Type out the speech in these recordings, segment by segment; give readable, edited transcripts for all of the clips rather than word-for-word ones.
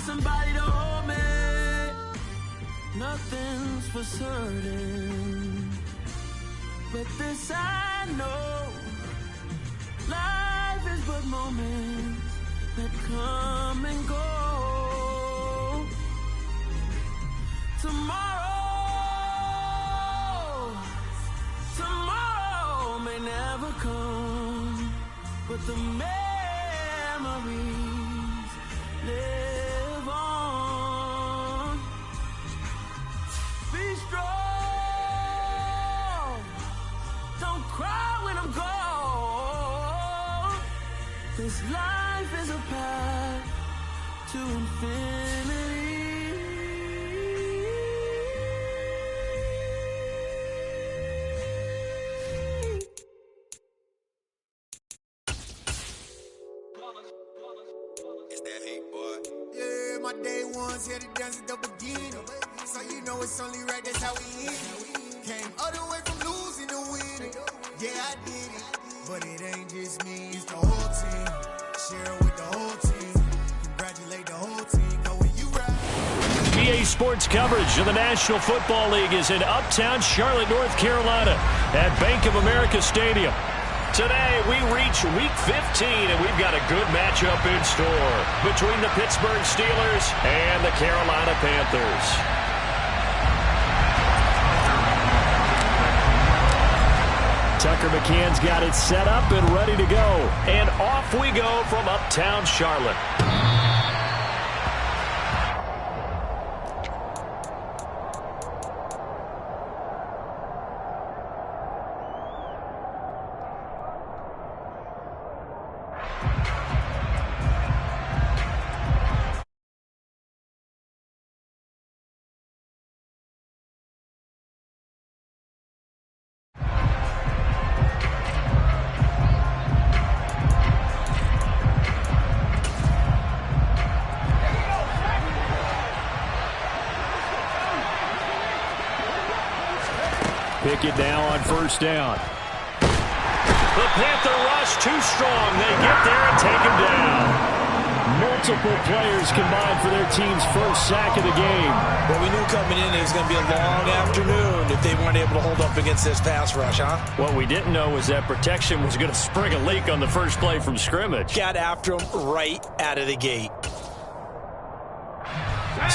somebody to hold me. Nothing's for certain, but this I know. Life is but moments that come and go. Tomorrow may never come, but the memories live on. Be strong, don't cry when I'm gone. This life is a path to infinity. My day ones here to dance at the beginning, so you know it's only right, that's how we end. Came all the way from losing to winning. Yeah, I did it, but it ain't just me, it's the whole team. Share it with the whole team. Congratulate the whole team, know when you ride. EA Sports coverage of the National Football League is in Uptown Charlotte, North Carolina at Bank of America Stadium. Today, we reach Week 15, and we've got a good matchup in store between the Pittsburgh Steelers and the Carolina Panthers. Tucker McCann's got it set up and ready to go. And off we go from Uptown Charlotte. Pickett now on first down. The Panther rush too strong. They get there and take him down. Multiple players combined for their team's first sack of the game. Well, we knew coming in it was going to be a long afternoon if they weren't able to hold up against this pass rush, huh? What we didn't know was that protection was going to spring a leak on the first play from scrimmage. Got after him right out of the gate.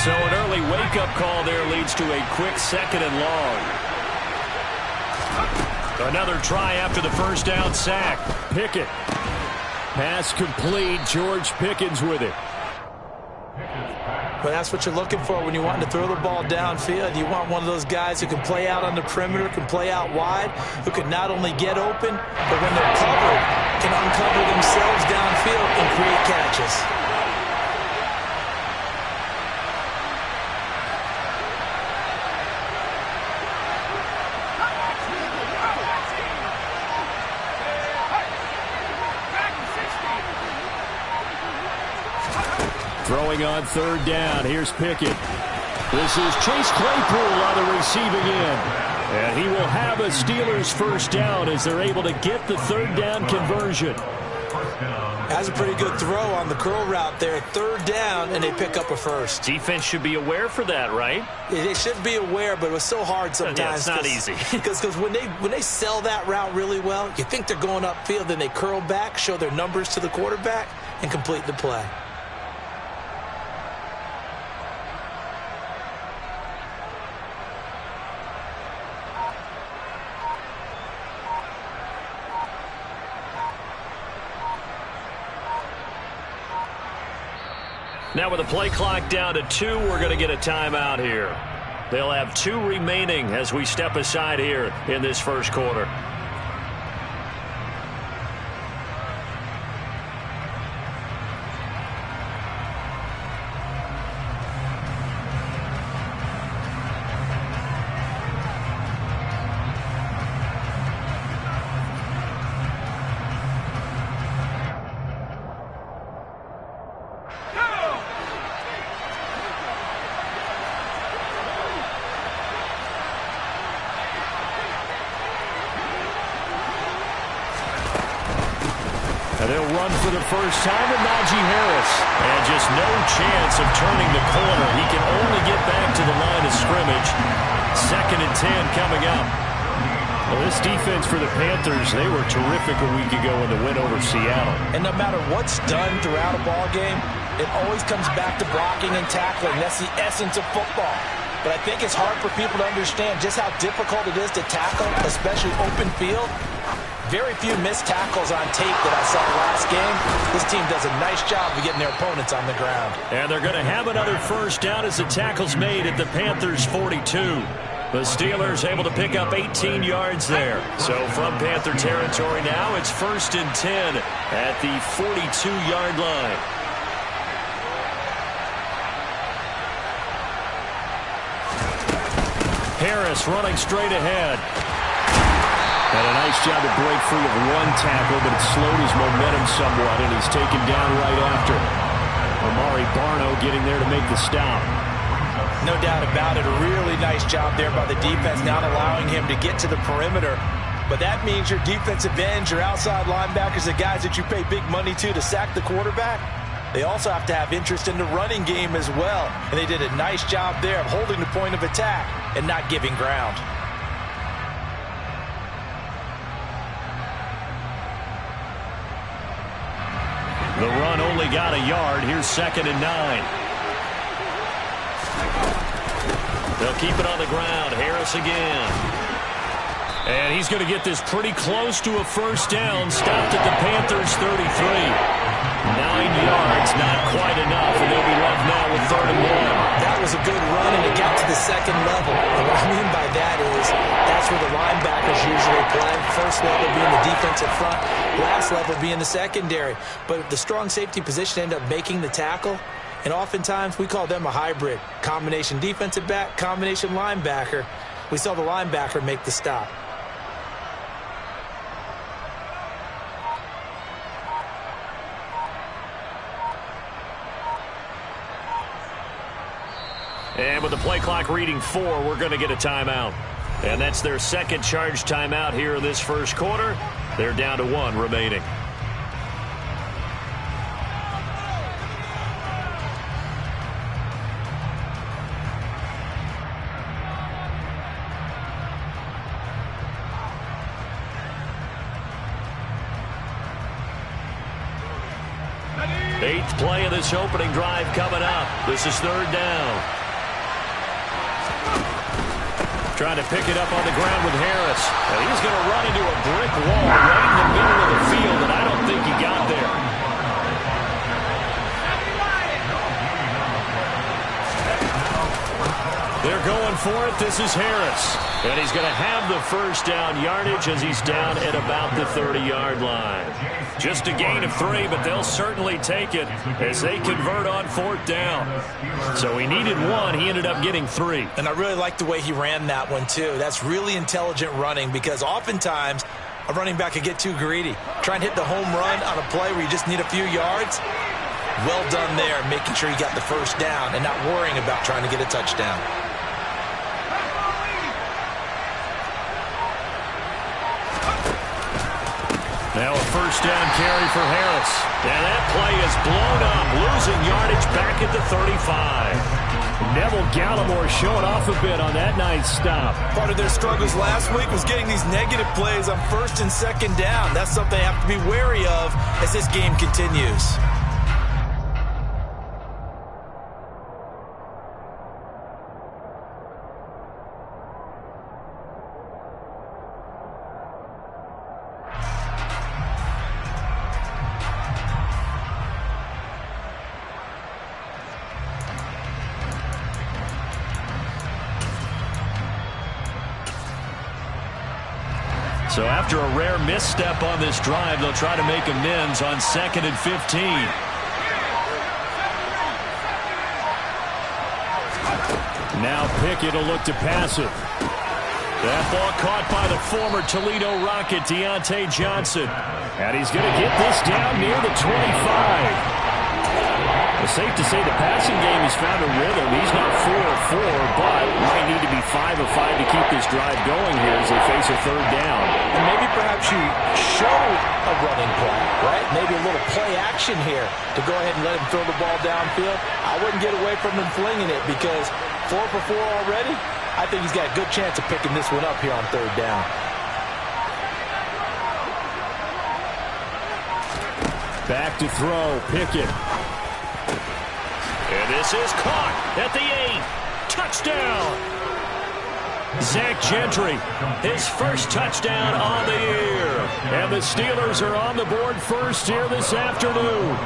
So an early wake-up call there leads to a quick second and long. Another try after the first down sack. Pickett. Pass complete. George Pickens with it. But that's what you're looking for when you want to throw the ball downfield. You want one of those guys who can play out on the perimeter, can play out wide, who can not only get open, but when they're covered, can uncover themselves downfield and create catches. Throwing on third down. Here's Pickett. This is Chase Claypool on the receiving end. And he will have a Steelers first down as they're able to get the third down conversion. That's a pretty good throw on the curl route there. Third down, and they pick up a first. Defense should be aware for that, right? They should be aware, but it was so hard sometimes. Yeah, it's not easy. Because when they sell that route really well, you think they're going upfield, then they curl back, show their numbers to the quarterback, and complete the play. Now with the play clock down to 2, we're going to get a timeout here. They'll have 2 remaining as we step aside here in this first quarter. And they'll run for the first time with Najee Harris. And just no chance of turning the corner. He can only get back to the line of scrimmage. 2nd and 10 coming up. Well, this defense for the Panthers, they were terrific a week ago in the win over Seattle. And no matter what's done throughout a ball game, it always comes back to blocking and tackling. That's the essence of football. But I think it's hard for people to understand just how difficult it is to tackle, especially open field. Very few missed tackles on tape that I saw last game. This team does a nice job of getting their opponents on the ground. And they're going to have another first down as the tackle's made at the Panthers' 42. The Steelers able to pick up 18 yards there. So from Panther territory now, it's 1st and 10 at the 42-yard line. Harris running straight ahead. Had a nice job to break free of one tackle, but it slowed his momentum somewhat, and he's taken down right after. Amari Barno getting there to make the stop. No doubt about it. A really nice job there by the defense, not allowing him to get to the perimeter. But that means your defensive ends, your outside linebackers, the guys that you pay big money to sack the quarterback, they also have to have interest in the running game as well. And they did a nice job there of holding the point of attack and not giving ground. The run only got a yard. Here's 2nd and 9. They'll keep it on the ground. Harris again. And he's going to get this pretty close to a first down. Stopped at the Panthers' 33. 9 yards, not quite enough, and they'll be left now with 3rd and 1. That was a good run, and it got to the 2nd level. And what I mean by that is that's where the linebackers usually play. First level being the defensive front, last level being the secondary. But the strong safety position ended up making the tackle, and oftentimes we call them a hybrid. Combination defensive back, combination linebacker. We saw the linebacker make the stop. And with the play clock reading 4, we're going to get a timeout. And that's their 2nd charge timeout here in this first quarter. They're down to 1 remaining. Eighth play of this opening drive coming up. This is 3rd down. Trying to pick it up on the ground with Harris. And he's going to run into a brick wall right in the middle of the field, and I don't think he got there. They're going for it. This is Harris. And he's going to have the first down yardage as he's down at about the 30-yard line. Just a gain of 3, but they'll certainly take it as they convert on 4th down. So he needed 1. He ended up getting 3. And I really like the way he ran that one, too. That's really intelligent running because oftentimes a running back could get too greedy. Try and hit the home run on a play where you just need a few yards. Well done there, making sure you got the first down and not worrying about trying to get a touchdown. Now a first down carry for Harris. And that play is blown up, losing yardage back at the 35. Neville Gallimore showing off a bit on that nice stop. Part of their struggles last week was getting these negative plays on 1st and 2nd down. That's something they have to be wary of as this game continues. So after a rare misstep on this drive, they'll try to make amends on 2nd and 15. Now Pickett will look to pass it. That ball caught by the former Toledo Rocket, Deontay Johnson. And he's going to get this down near the 25. It's safe to say the passing game has found a rhythm. He's not 4 of 4, but might need to be 5 of 5 to keep this drive going here as they face a 3rd down. And maybe perhaps you show a running play, right? Maybe a little play action here to go ahead and let him throw the ball downfield. I wouldn't get away from him flinging it because 4 for 4 already. I think he's got a good chance of picking this one up here on 3rd down. Back to throw, Pickett. And this is caught at the 8. Touchdown! Zach Gentry, his first touchdown on the year. And the Steelers are on the board first here this afternoon.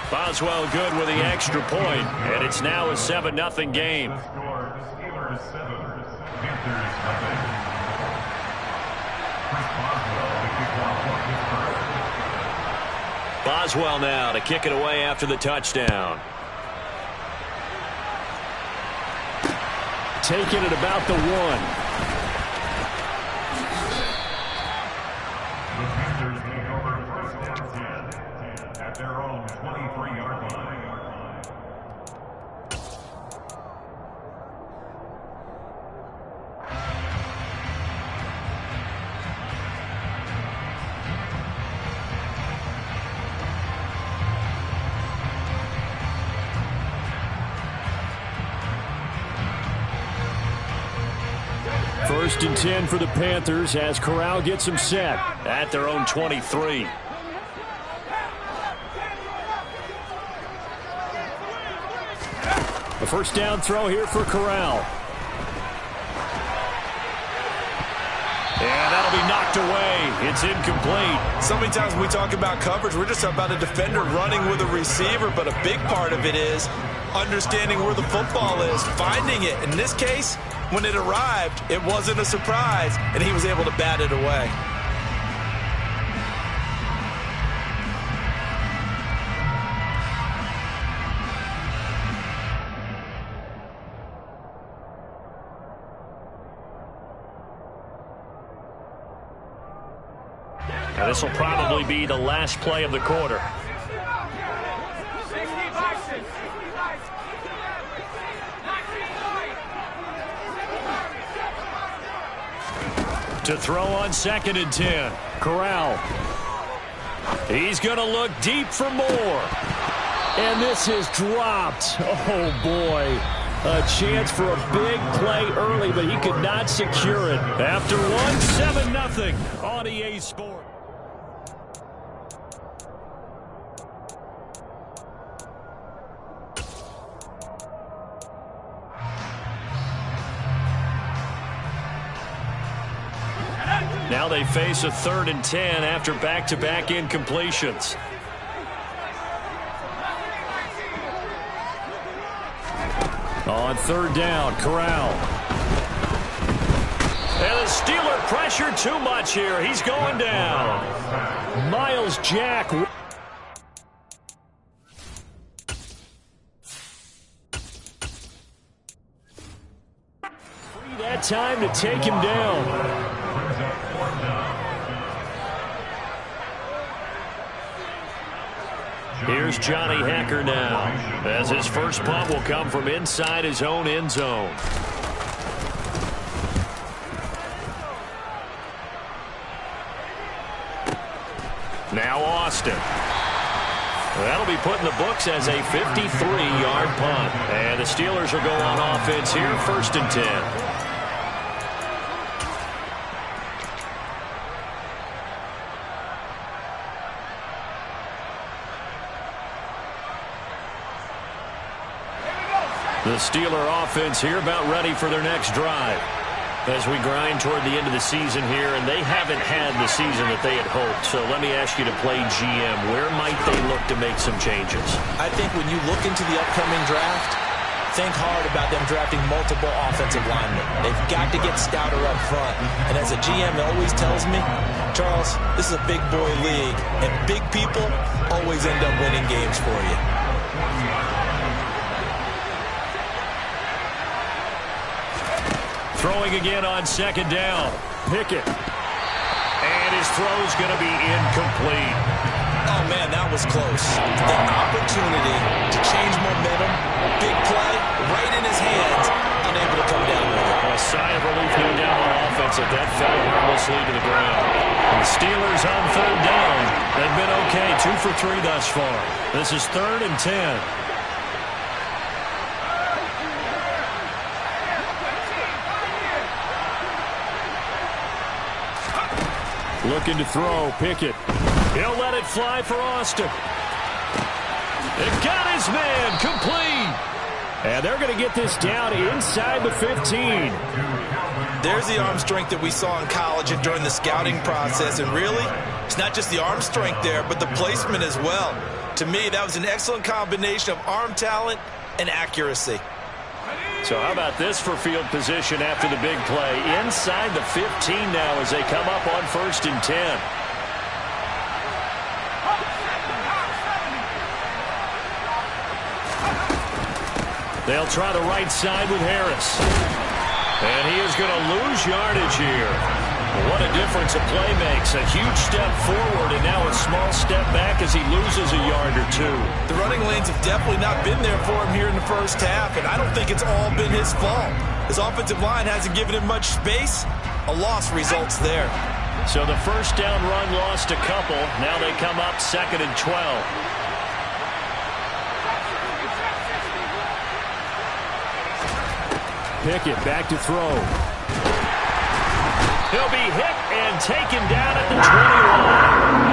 Boswell good with the extra point, and it's now a 7-0 game. Boswell now to kick it away after the touchdown. Taking it about the 1. The Panthers take over 1st and 10 at their own 23-yard line. First and 10 for the Panthers as Corral gets them set at their own 23. A first down throw here for Corral. And that'll be knocked away. It's incomplete. So many times when we talk about coverage, we're just about a defender running with a receiver, but a big part of it is understanding where the football is, finding it. In this case, when it arrived, it wasn't a surprise, and he was able to bat it away. Now this will probably be the last play of the quarter. To throw on 2nd and 10. Corral. He's going to look deep for more. And this is dropped. Oh, boy. A chance for a big play early, but he could not secure it. After 7-0 on EA Sports. Now they face a 3rd and 10 after back-to-back incompletions. On 3rd down, Corral. And the Steeler pressure too much here. He's going down. Miles Jack. Free that time to take him down. Here's Johnny Hecker now, as his first punt will come from inside his own end zone. Now Austin. That'll be put in the books as a 53-yard punt. And the Steelers will go on offense here, 1st and 10. The Steeler offense here about ready for their next drive as we grind toward the end of the season here, and they haven't had the season that they had hoped. So let me ask you to play GM. Where might they look to make some changes? I think when you look into the upcoming draft, think hard about them drafting multiple offensive linemen. They've got to get stouter up front. And as a GM always tells me, Charles, this is a big boy league, and big people always end up winning games for you. Throwing again on 2nd down. Pickett. And his throw's going to be incomplete. Oh, man, that was close. The opportunity to change momentum, big play, right in his hands, unable to come down chance that that fell harmlessly to the ground. And the Steelers on third down. They've been okay, 2 for 3 thus far. This is 3rd and 10. Looking to throw, Pickett. He'll let it fly for Austin. They've got his man, complete. And they're going to get this down inside the 15. There's the arm strength that we saw in college and during the scouting process. And really, it's not just the arm strength there, but the placement as well. To me, that was an excellent combination of arm talent and accuracy. So how about this for field position after the big play? Inside the 15 now as they come up on 1st and 10. They'll try the right side with Harris. And he is going to lose yardage here. What a difference a play makes. A huge step forward and now a small step back as he loses a yard or 2. The running lanes have definitely not been there for him here in the first half, and I don't think it's all been his fault. His offensive line hasn't given him much space. A loss results there. So the first down run lost a couple. Now they come up 2nd and 12. Pickett back to throw. He'll be hit and taken down at the 20-line.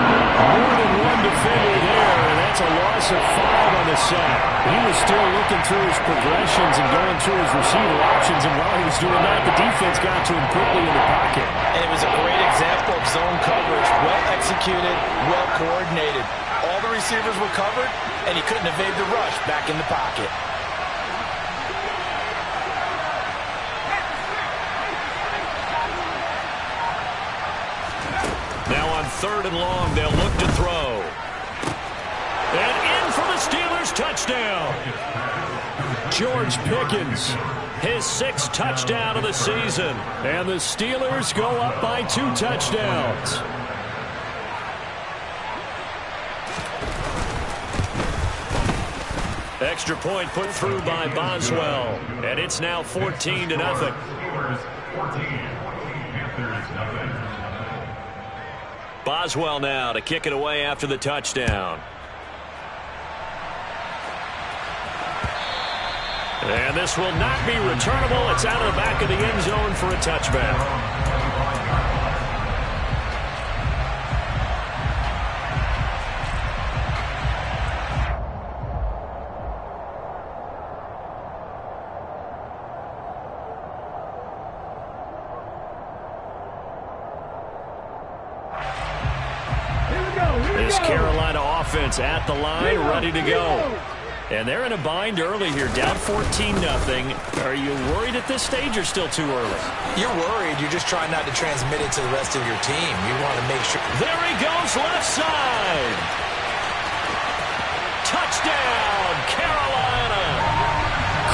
More than one defender there, and that's a loss of 5 on the sack. He was still looking through his progressions and going through his receiver options, and while he was doing that, the defense got to him quickly in the pocket. And it was a great example of zone coverage. Well executed, well coordinated. All the receivers were covered, and he couldn't evade the rush back in the pocket. Now on 3rd and long, they'll look to throw. And in for the Steelers touchdown. George Pickens, his 6th touchdown of the season. And the Steelers go up by 2 touchdowns. Extra point put through by Boswell. And it's now 14-0. Steelers 14, Panthers nothing. Boswell now to kick it away after the touchdown. And this will not be returnable. It's out of the back of the end zone for a touchback. This Carolina offense at the line, ready to go. And they're in a bind early here, down 14-0. Are you worried at this stage or still too early? You're worried. You're just trying not to transmit it to the rest of your team. You want to make sure. There he goes, left side. Touchdown, Carolina.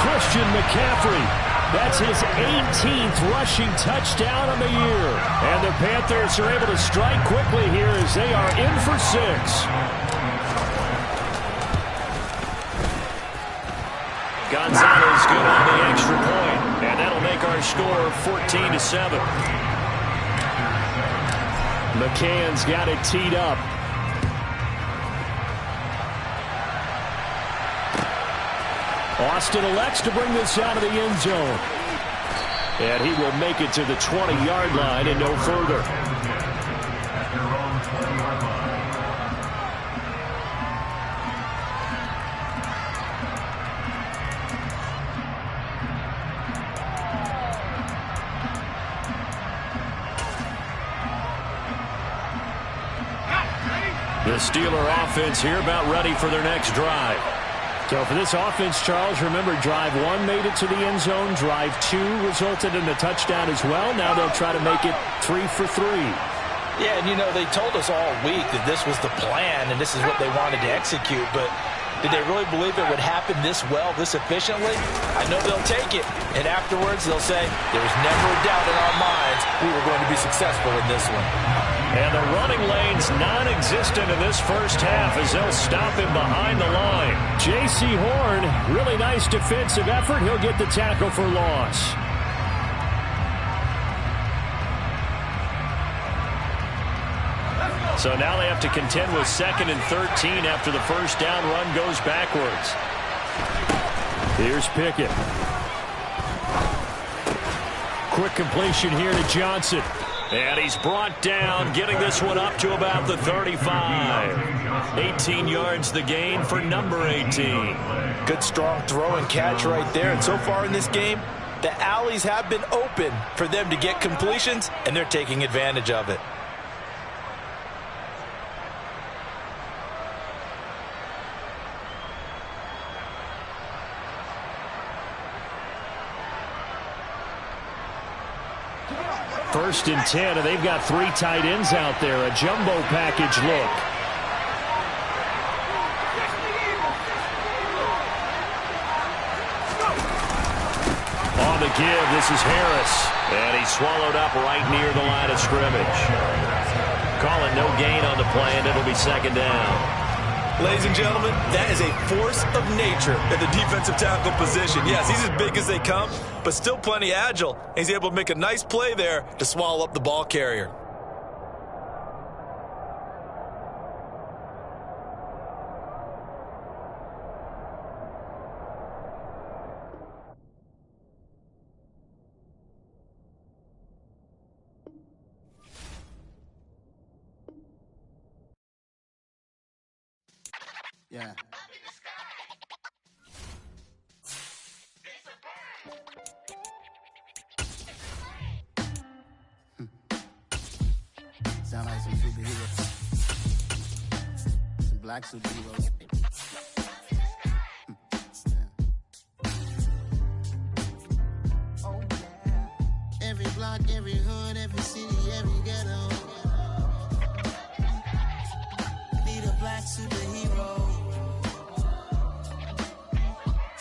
Christian McCaffrey. That's his 18th rushing touchdown of the year. And the Panthers are able to strike quickly here as they are in for 6. Gonzalez good on the extra point, and that'll make our score 14-7. McCann's got it teed up. Austin elects to bring this out of the end zone. And he will make it to the 20-yard line and no further. At their own 20-yard line. The Steeler offense here about ready for their next drive. So for this offense, Charles, remember drive 1 made it to the end zone. Drive 2 resulted in a touchdown as well. Now they'll try to make it 3 for 3. Yeah, and you know, they told us all week that this was the plan and this is what they wanted to execute, but did they really believe it would happen this well, this efficiently? I know they'll take it, and afterwards they'll say, there was never a doubt in our minds we were going to be successful in this one. And the running lane's non-existent in this first half as they'll stop him behind the line. J.C. Horn, really nice defensive effort. He'll get the tackle for loss. So now they have to contend with 2nd and 13 after the first down run goes backwards. Here's Pickett. Quick completion here to Johnson. And he's brought down, getting this one up to about the 35. 18 yards the gain for number 18. Good strong throw and catch right there. And so far in this game, the alleys have been open for them to get completions, and they're taking advantage of it. First and 10, and they've got 3 tight ends out there. A jumbo package look. On the give, this is Harris. And he's swallowed up right near the line of scrimmage. Calling no gain on the play, and it'll be 2nd down. Ladies and gentlemen, that is a force of nature at the defensive tackle position. Yes, he's as big as they come, but still plenty agile. He's able to make a nice play there to swallow up the ball carrier. Yeah. Sound like some superheroes. Some black superheroes. Oh, yeah. Every block, every hood, every city, every ghetto. Need a black superhero.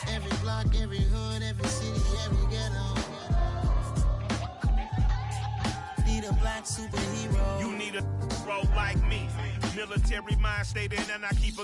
Every block, every hood, every city, every ghetto. Need a black superhero. You need a role like me. Military mind stated, and I keep a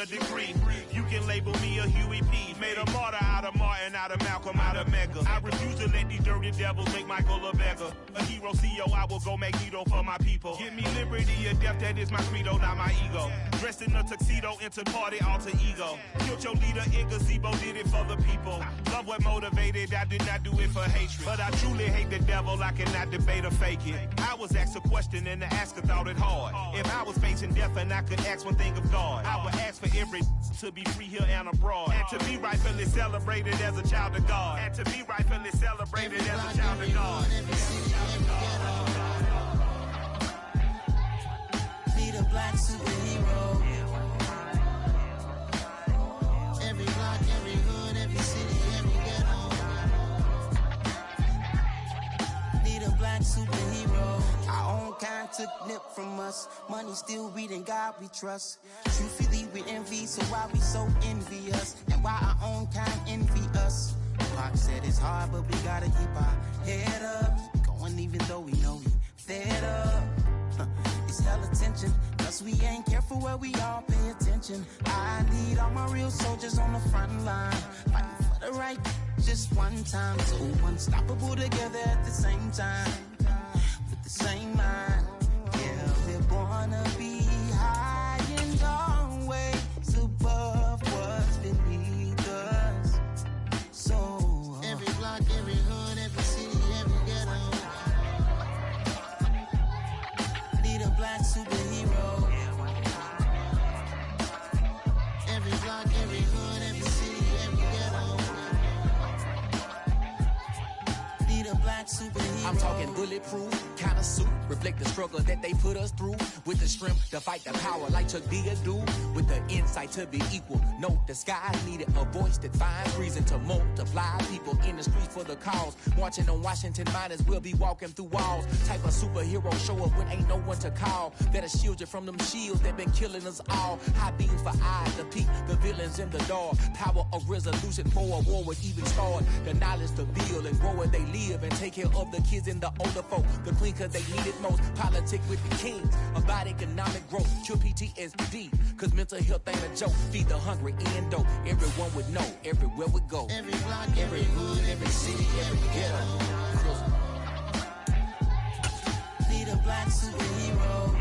degree. You can label me a Huey P. Made a martyr out of Martin, out of Malcolm, out of Mega. I refuse to let these dirty devils make Michael a beggar. A hero CEO, I will go Magneto for my people. Give me liberty or death, that is my credo, not my ego. Dressed in a tuxedo, enter party, alter ego. Killed your leader in gazebo, did it for the people. Love what motivated, I did not do it for hatred. But I truly hate the devil, I cannot debate or fake it. I was asked a question and the asker thought it hard. If I was facing death and I could ask one thing of God, I would ask for every to be free here and abroad. And to be rightfully celebrated as a child of God. And to be rightfully celebrated as a child of God. Need a black superhero. Every block, every hood, every city, every ghetto. Need a black superhero. Our own kind took nip from us. Money still reading God we trust. Truthfully we envy, so why we so envious? And why our own kind envy us? Pac said it's hard, but we gotta keep our head up. Going even though we know we fed up. It's hell attention, cause we ain't careful where we all pay attention. I need all my real soldiers on the front line, fighting for the right just one time. So unstoppable together at the same time, with the same mind. Yeah, we're born to be high and always above what's beneath us. So every block, every hood, every city, every ghetto. Need a black superhero. Every block, every hood, every city, every ghetto. Need a black superhero. I'm talking bulletproof kind of suit, reflect the struggle that they put us through, with the strength to fight the power like Chuck D do, with the insight to be equal. Note the sky needed a voice that finds reason to multiply people in the streets for the cause. Marching on Washington, might as well be walking through walls. Type of superhero show up when ain't no one to call, that'll shield you from them shields that been killing us all. High beams for eyes to peek the villains in the dark. Power of resolution for a war would even start. The knowledge to build and grow where they live and take care of the kids and the older folk. The clean cause they need it most. Politic with the kings about economic growth. Cure PTSD cause mental health ain't a joke. Feed the hungry and dope. Everyone would know everywhere we go. Every block, every hood, every city, every ghetto. Need a black superhero.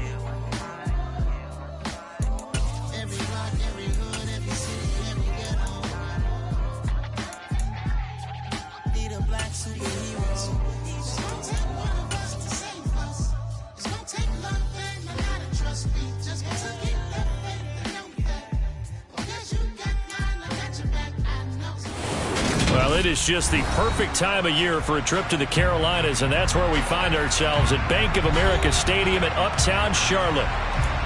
is just the perfect time of year for a trip to the Carolinas, and that's where we find ourselves at Bank of America Stadium in Uptown Charlotte.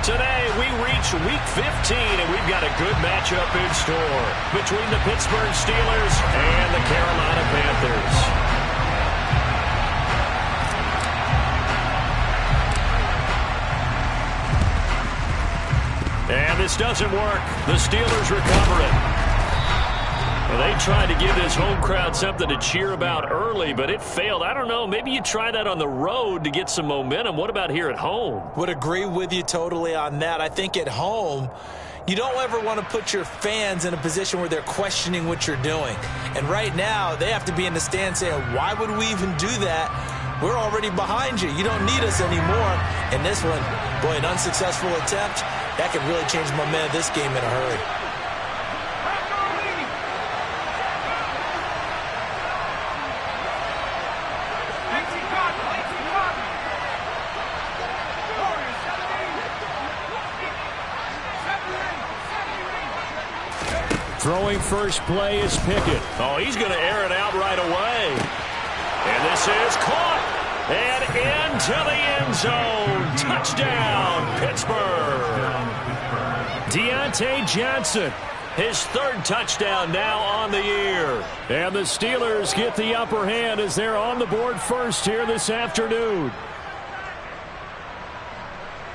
Today, we reach Week 15, and we've got a good matchup in store between the Pittsburgh Steelers and the Carolina Panthers. And this doesn't work. The Steelers recover it. Well, they tried to give this home crowd something to cheer about early, but it failed. I don't know. Maybe you try that on the road to get some momentum. What about here at home? Would agree with you totally on that. I think at home, you don't ever want to put your fans in a position where they're questioning what you're doing. And right now, they have to be in the stand saying, why would we even do that? We're already behind you. You don't need us anymore. And this one, boy, an unsuccessful attempt, that could really change the momentum of this game in a hurry. Throwing first play is Pickett. Oh, he's going to air it out right away. And this is caught. And into the end zone. Touchdown, Pittsburgh. Deontay Johnson, his third touchdown now on the year. And the Steelers get the upper hand as they're on the board first here this afternoon.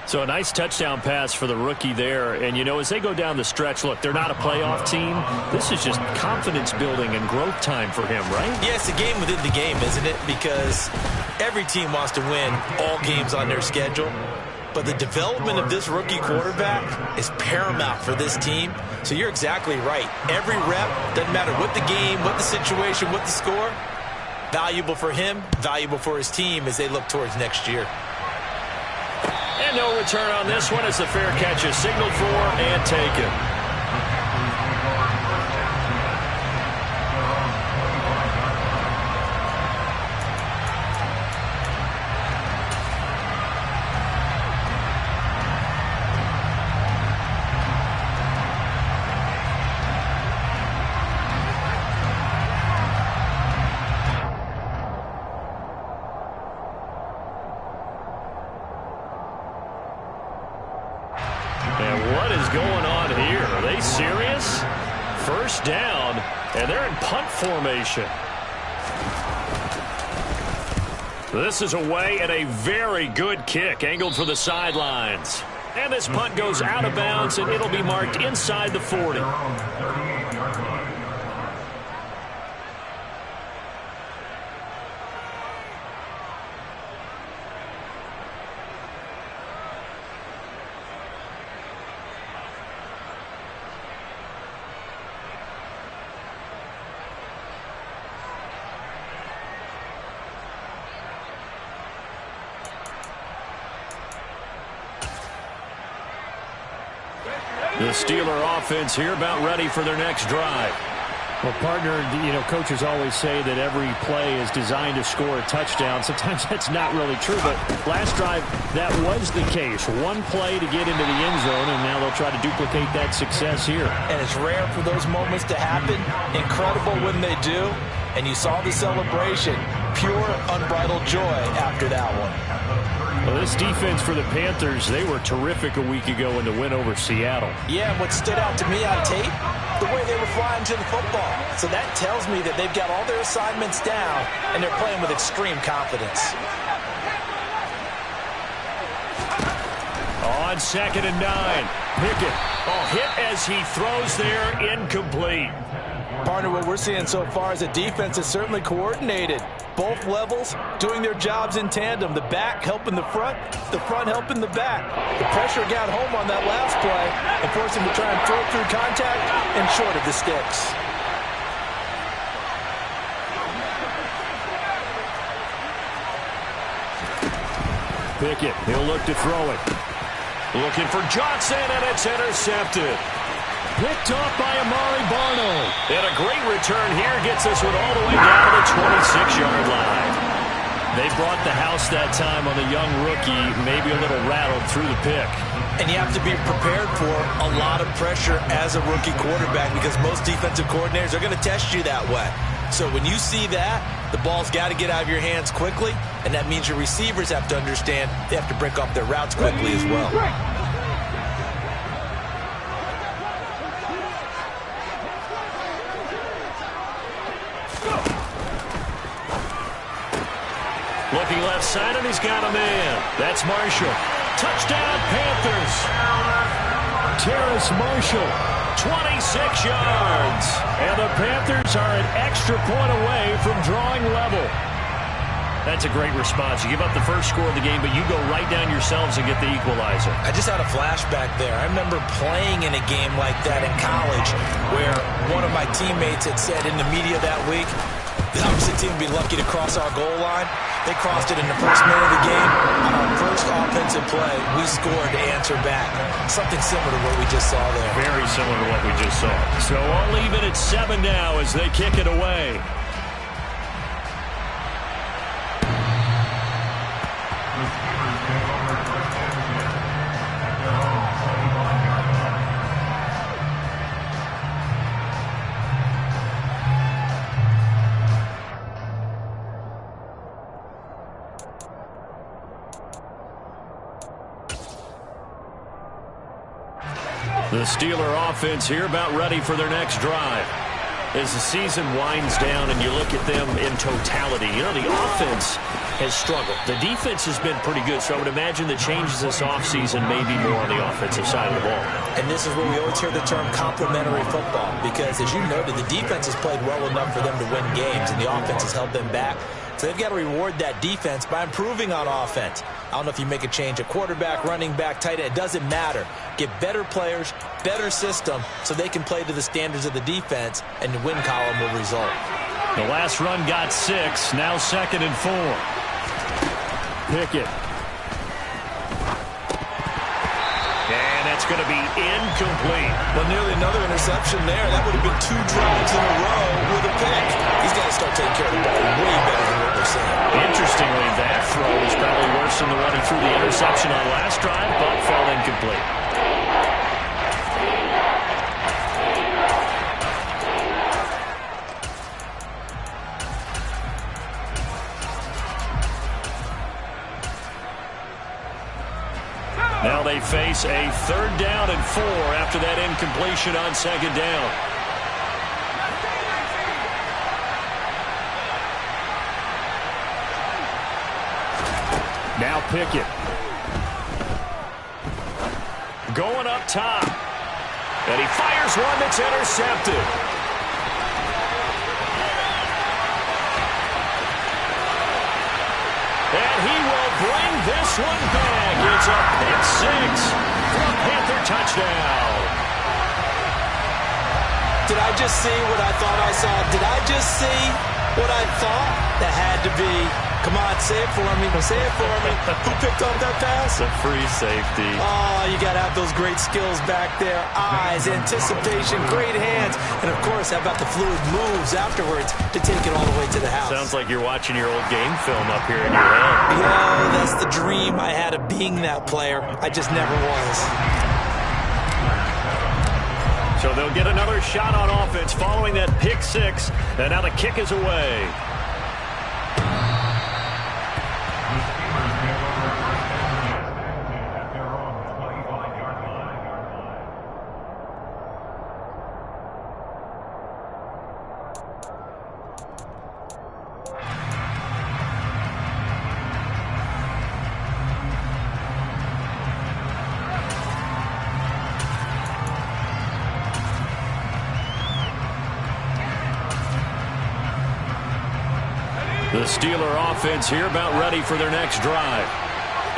So a nice touchdown pass for the rookie there. And, you know, as they go down the stretch, look, they're not a playoff team. This is just confidence building and growth time for him, right? Yeah, it's a game within the game, isn't it? Because every team wants to win all games on their schedule. But the development of this rookie quarterback is paramount for this team. So you're exactly right. Every rep, doesn't matter what the game, what the situation, what the score, valuable for him, valuable for his team as they look towards next year. And no return on this one as the fair catch is signaled for and taken. And what is going on here? Are they serious? First down, and they're in punt formation. This is away and a very good kick, angled for the sidelines. And this punt goes out of bounds, and it'll be marked inside the 40. The Steeler offense here about ready for their next drive. Well, partner, you know, coaches always say that every play is designed to score a touchdown. Sometimes that's not really true, but last drive, that was the case. One play to get into the end zone, and now they'll try to duplicate that success here. And it's rare for those moments to happen. Incredible when they do. And you saw the celebration. Pure, unbridled joy after that one. Well, this defense for the Panthers, they were terrific a week ago in the win over Seattle. Yeah, and what stood out to me on tape, the way they were flying to the football. So that tells me that they've got all their assignments down, and they're playing with extreme confidence. On 2nd and 9, Pickett. Oh, hit as he throws there, incomplete. Partner, what we're seeing so far is a defense that's certainly coordinated. Both levels doing their jobs in tandem. The back helping the front helping the back. The pressure got home on that last play and forced him to try and throw through contact and short of the sticks. Pickett, he'll look to throw it. Looking for Johnson, and it's intercepted. Picked off by Amari Barno. And a great return here gets this one all the way down to the 26-yard line. They brought the house that time on the young rookie, maybe a little rattled through the pick. And you have to be prepared for a lot of pressure as a rookie quarterback because most defensive coordinators are going to test you that way. So when you see that, the ball's got to get out of your hands quickly, and that means your receivers have to understand they have to break off their routes quickly as well. Looking left side, and he's got a man. That's Marshall. Touchdown, Panthers. Terrace Marshall, 26 yards. And the Panthers are an extra point away from drawing level. That's a great response. You give up the first score of the game, but you go right down yourselves and get the equalizer. I just had a flashback there. I remember playing in a game like that in college where one of my teammates had said in the media that week, the opposite team would be lucky to cross our goal line. They crossed it in the first minute of the game. On our first offensive play, we scored to answer back. Something similar to what we just saw there. Very similar to what we just saw. So all even at 7 now as they kick it away. The Steeler offense here about ready for their next drive. As the season winds down and you look at them in totality, you know, the offense has struggled. The defense has been pretty good, so I would imagine the changes this offseason may be more on the offensive side of the ball. And this is where we always hear the term complementary football, because as you noted, the defense has played well enough for them to win games, and the offense has held them back. So they've got to reward that defense by improving on offense. I don't know if you make a change at quarterback, running back, tight end. It doesn't matter. Get better players, better system, so they can play to the standards of the defense, and the win column will result. The last run got 6. Now 2nd and 4. Pickett. And that's going to be incomplete. Well, nearly another interception there. That would have been 2 drives in a row with a pick. He's got to start taking care of the ball way better than what we're seeing. Interestingly, that throw is probably worse than the one he threw the interception on last drive, but fell incomplete. Now they face a 3rd down and 4 after that incompletion on 2nd down. Now Pickett. Going up top. And he fires one that's intercepted. And he will bring this one back. It's a pick 6 for a Panther touchdown. Did I just see what I thought I saw? Did I just see what I thought? That had to be. Come on, say it for me. Say it for me. Who picked up that pass? It's a free safety. Oh, you got to have those great skills back there. Eyes, anticipation, great hands. And, of course, how about the fluid moves afterwards to take it all the way to the house? Sounds like you're watching your old game film up here in your head. Yeah, that's the dream I had of being that player. I just never was. So they'll get another shot on offense following that pick 6. And now the kick is away. The Steeler offense here about ready for their next drive.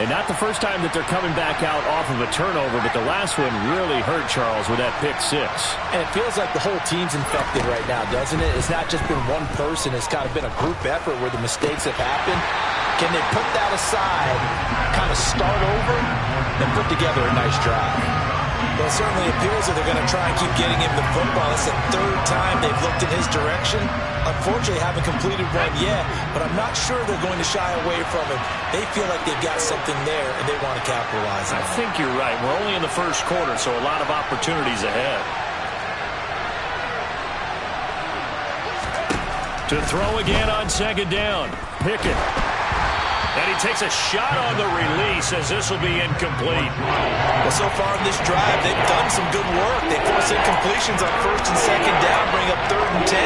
And not the first time that they're coming back out off of a turnover, but the last one really hurt Charles with that pick 6. And it feels like the whole team's infected right now, doesn't it? It's not just been one person. It's kind of been a group effort where the mistakes have happened. Can they put that aside, kind of start over, and put together a nice drive? Well, it certainly appears that they're going to try and keep getting him the football. It's the 3rd time they've looked in his direction. Unfortunately, haven't completed one yet, but I'm not sure they're going to shy away from him. They feel like they've got something there, and they want to capitalize on it. I think you're right. We're only in the first quarter, so a lot of opportunities ahead. To throw again on second down. Pickett. And he takes a shot on the release as this will be incomplete. Well, so far in this drive, they've done some good work. They force incompletions on first and second down, bring up 3rd and 10.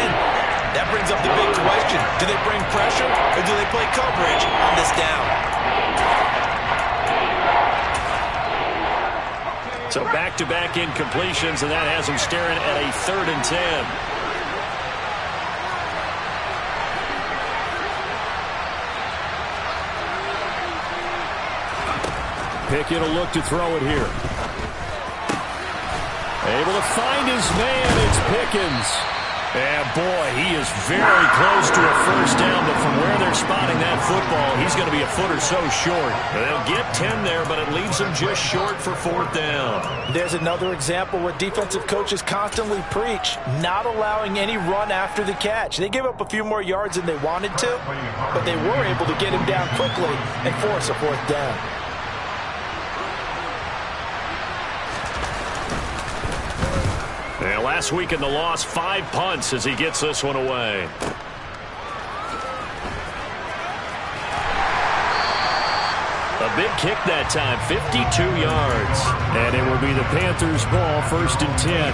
That brings up the big question. Do they bring pressure or do they play coverage on this down? So back-to-back incompletions, and that has them staring at a 3rd and 10. Pickett will look to throw it here. Able to find his man. It's Pickens. And boy, he is very close to a first down, but from where they're spotting that football, he's going to be a foot or so short. They'll get 10 there, but it leaves them just short for 4th down. There's another example where defensive coaches constantly preach, not allowing any run after the catch. They gave up a few more yards than they wanted to, but they were able to get him down quickly and force a 4th down. Yeah, last week in the loss, 5 punts as he gets this one away. A big kick that time, 52 yards. And it will be the Panthers' ball, 1st and 10.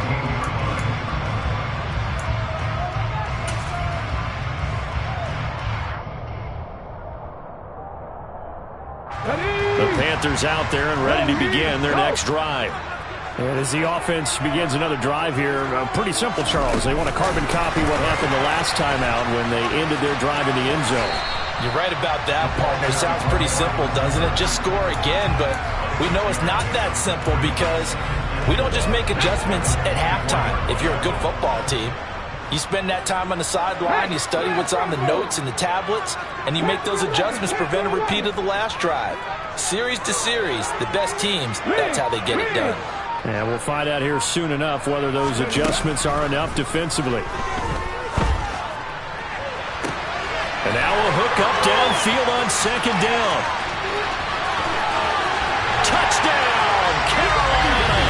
The Panthers out there and ready to begin their next drive. And as the offense begins another drive here, pretty simple, Charles. They want to carbon copy what happened the last time out when they ended their drive in the end zone. You're right about that, partner. Sounds pretty simple, doesn't it? Just score again, but we know it's not that simple because we don't just make adjustments at halftime if you're a good football team. You spend that time on the sideline, you study what's on the notes and the tablets, and you make those adjustments, prevent a repeat of the last drive. Series to series, the best teams, that's how they get it done. And we'll find out here soon enough whether those adjustments are enough defensively. And now a hook up downfield on second down. Touchdown, Carolina!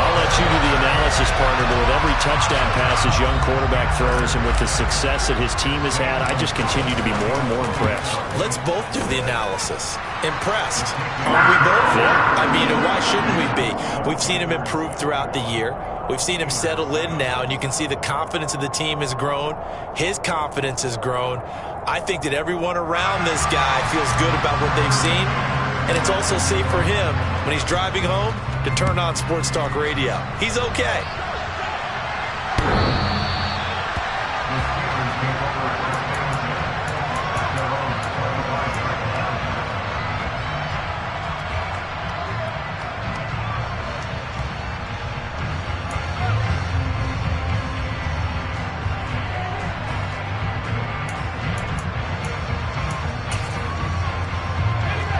I'll let you do the analysis, partner, but with every touchdown pass his young quarterback throws and with the success that his team has had, I just continue to be more and more impressed. Let's both do the analysis. Impressed. Aren't we both? Yeah. I mean, why shouldn't we be? We've seen him improve throughout the year. We've seen him settle in now, and you can see the confidence of the team has grown. His confidence has grown. I think that everyone around this guy feels good about what they've seen, and it's also safe for him when he's driving home to turn on Sports Talk Radio. He's okay.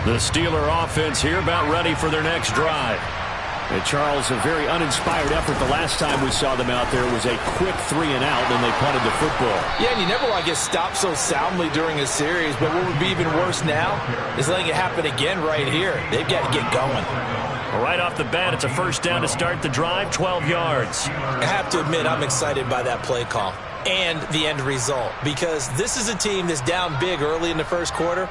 The Steeler offense here about ready for their next drive. And Charles, a very uninspired effort the last time we saw them out there. It was a quick 3-and-out, then they punted the football. Yeah, and you never want to get stopped so soundly during a series, but what would be even worse now is letting it happen again right here. They've got to get going. Right off the bat, it's a first down to start the drive, 12 yards. I have to admit, I'm excited by that play call and the end result because this is a team that's down big early in the first quarter.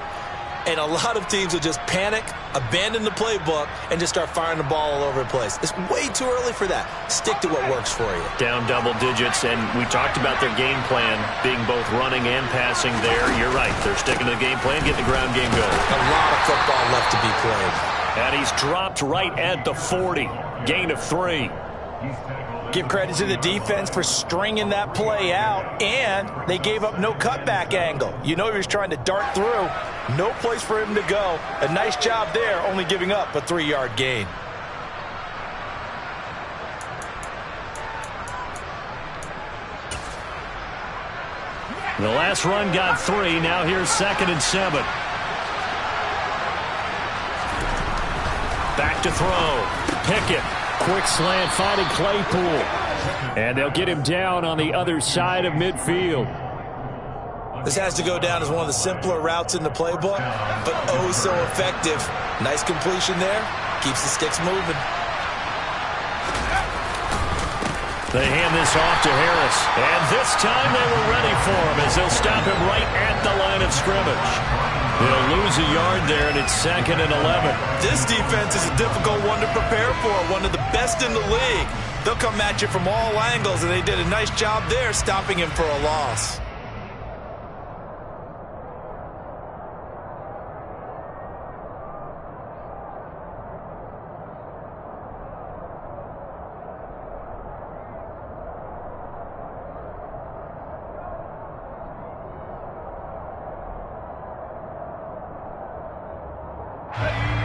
And a lot of teams will just panic, abandon the playbook, and just start firing the ball all over the place. It's way too early for that. Stick to what works for you. Down double digits, and we talked about their game plan being both running and passing there. You're right. They're sticking to the game plan, getting the ground game going. A lot of football left to be played. And he's dropped right at the 40. Gain of 3. Give credit to the defense for stringing that play out, and they gave up no cutback angle. You know he was trying to dart through. No place for him to go. A nice job there, only giving up a 3-yard gain. The last run got 3. Now here's 2nd and 7. Back to throw. Pickett. Quick slant, finding Claypool. And they'll get him down on the other side of midfield. This has to go down as one of the simpler routes in the playbook, but oh so effective. Nice completion there. Keeps the sticks moving. They hand this off to Harris. And this time they were ready for him as they'll stop him right at the line of scrimmage. They'll lose a yard there, and it's 2nd and 11. This defense is a difficult one to prepare for, one of the best in the league. They'll come at you from all angles, and they did a nice job there stopping him for a loss.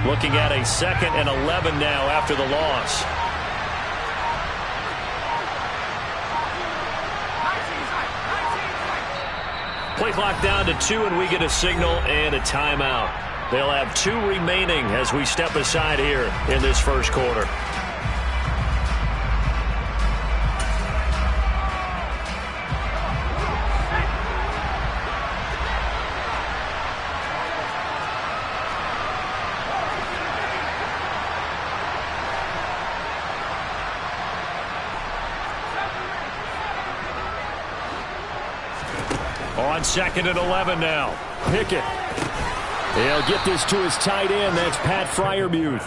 Looking at a 2nd and 11 now after the loss. Play clock down to 2, and we get a signal and a timeout. They'll have 2 remaining as we step aside here in this first quarter. On 2nd and 11 now. Pickett. He'll get this to his tight end. That's Pat Freiermuth.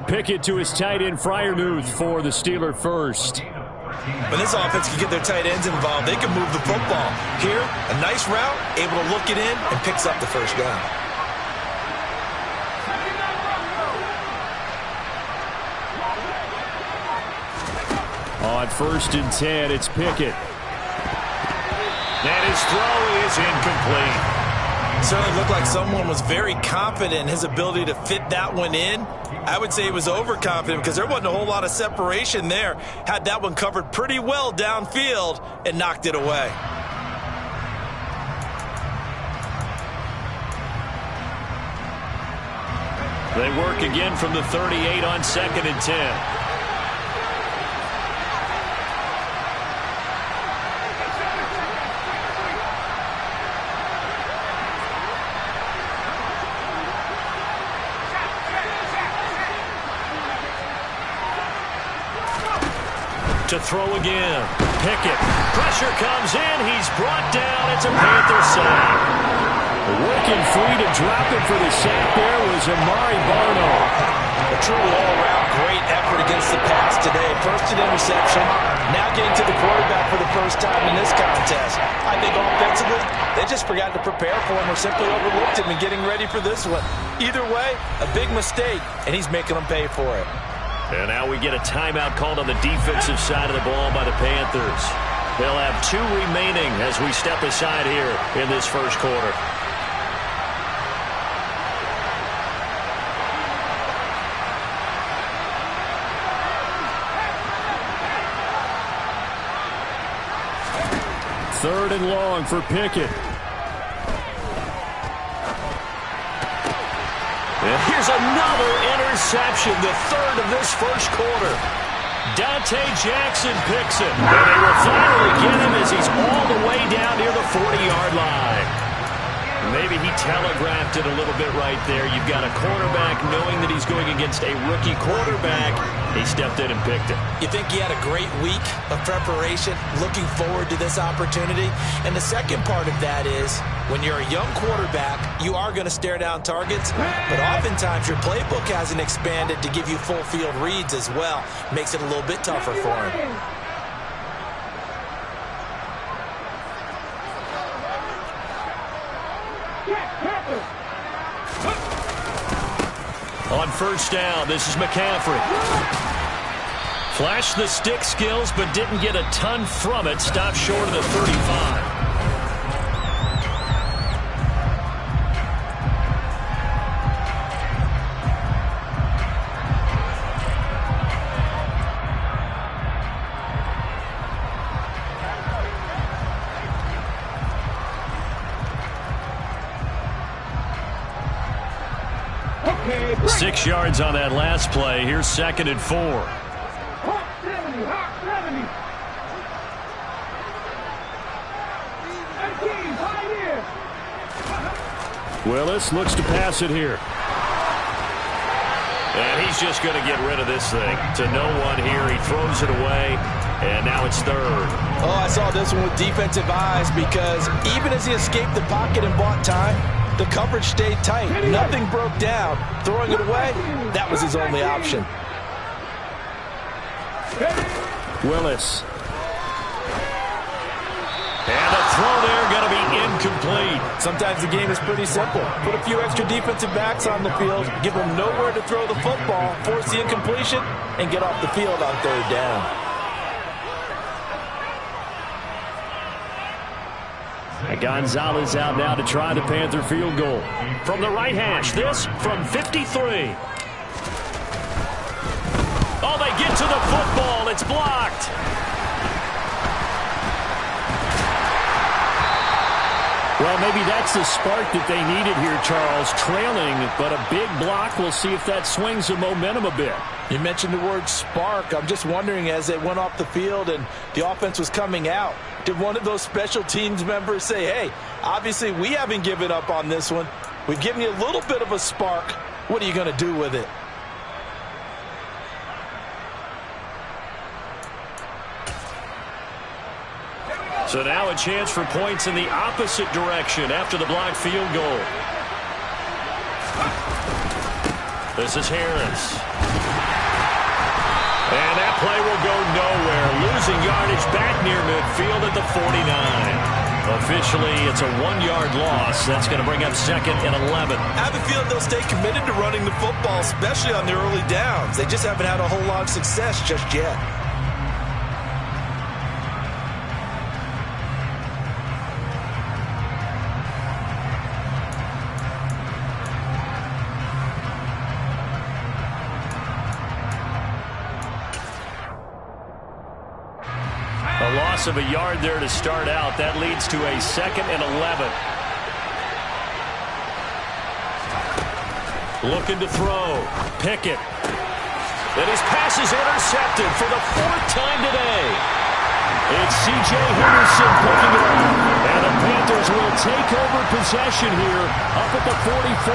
Pickett to his tight end, Freiermuth, for the Steeler first. When this offense can get their tight ends involved, they can move the football. Here, a nice route, able to look it in, and picks up the first down. On 1st and 10, it's Pickett. And his throw is incomplete. Certainly looked like someone was very confident in his ability to fit that one in. I would say he was overconfident because there wasn't a whole lot of separation there. Had that one covered pretty well downfield and knocked it away. They work again from the 38 on 2nd and 10. To throw again. Pickett. Pressure comes in. He's brought down. It's a Panther sack. Working free to drop it for the sack there was Amari Barno. A truly all-around great effort against the pass today. First an interception. Now getting to the quarterback for the first time in this contest. I think offensively, they just forgot to prepare for him or simply overlooked him in getting ready for this one. Either way, a big mistake, and he's making them pay for it. And now we get a timeout called on the defensive side of the ball by the Panthers. They'll have 2 remaining as we step aside here in this first quarter. Third and long for Pickett. And here's another interception, the 3rd of this first quarter. Dante Jackson picks it. And they will finally get him as he's all the way down near the 40-yard line. Maybe he telegraphed it a little bit right there. You've got a quarterback knowing that he's going against a rookie quarterback. He stepped in and picked it. You think he had a great week of preparation, looking forward to this opportunity? And the second part of that is, when you're a young quarterback, you are going to stare down targets, but oftentimes your playbook hasn't expanded to give you full field reads as well. Makes it a little bit tougher for him. On first down, this is McCaffrey. Flashed the stick skills, but didn't get a ton from it. Stopped short of the 35. Okay, 6 yards on that last play. Here's 2nd and 4. Hawk 70, Hawk 70. McKees, right here. Willis looks to pass it here. And he's just going to get rid of this thing. To no one here. He throws it away. And now it's third. Oh, I saw this one with defensive eyes because even as he escaped the pocket and bought time, the coverage stayed tight. Nothing broke down. Throwing it away, that was his only option. Willis. And a throw there going to be incomplete. Sometimes the game is pretty simple. Put a few extra defensive backs on the field, give them nowhere to throw the football, force the incompletion, and get off the field on third down. Gonzalez out now to try the Panther field goal. From the right hash, this from 53. Oh, they get to the football. It's blocked. Well, maybe that's the spark that they needed here, Charles. Trailing, but a big block. We'll see if that swings the momentum a bit. You mentioned the word spark. I'm just wondering, as it went off the field and the offense was coming out, did one of those special teams members say, hey, obviously we haven't given up on this one. We've given you a little bit of a spark. What are you going to do with it? So now a chance for points in the opposite direction after the blocked field goal. This is Harris. And that play will go nowhere. Losing yardage back near midfield at the 49. Officially, it's a 1-yard loss. That's going to bring up second and 11. I have a feeling they'll stay committed to running the football, especially on the early downs. They just haven't had a whole lot of success just yet. A loss of a yard there to start out. That leads to a second and 11. Looking to throw. Pickett. And his pass is intercepted for the 4th time today. It's C.J. Henderson picking it up. And the Panthers will take over possession here up at the 44.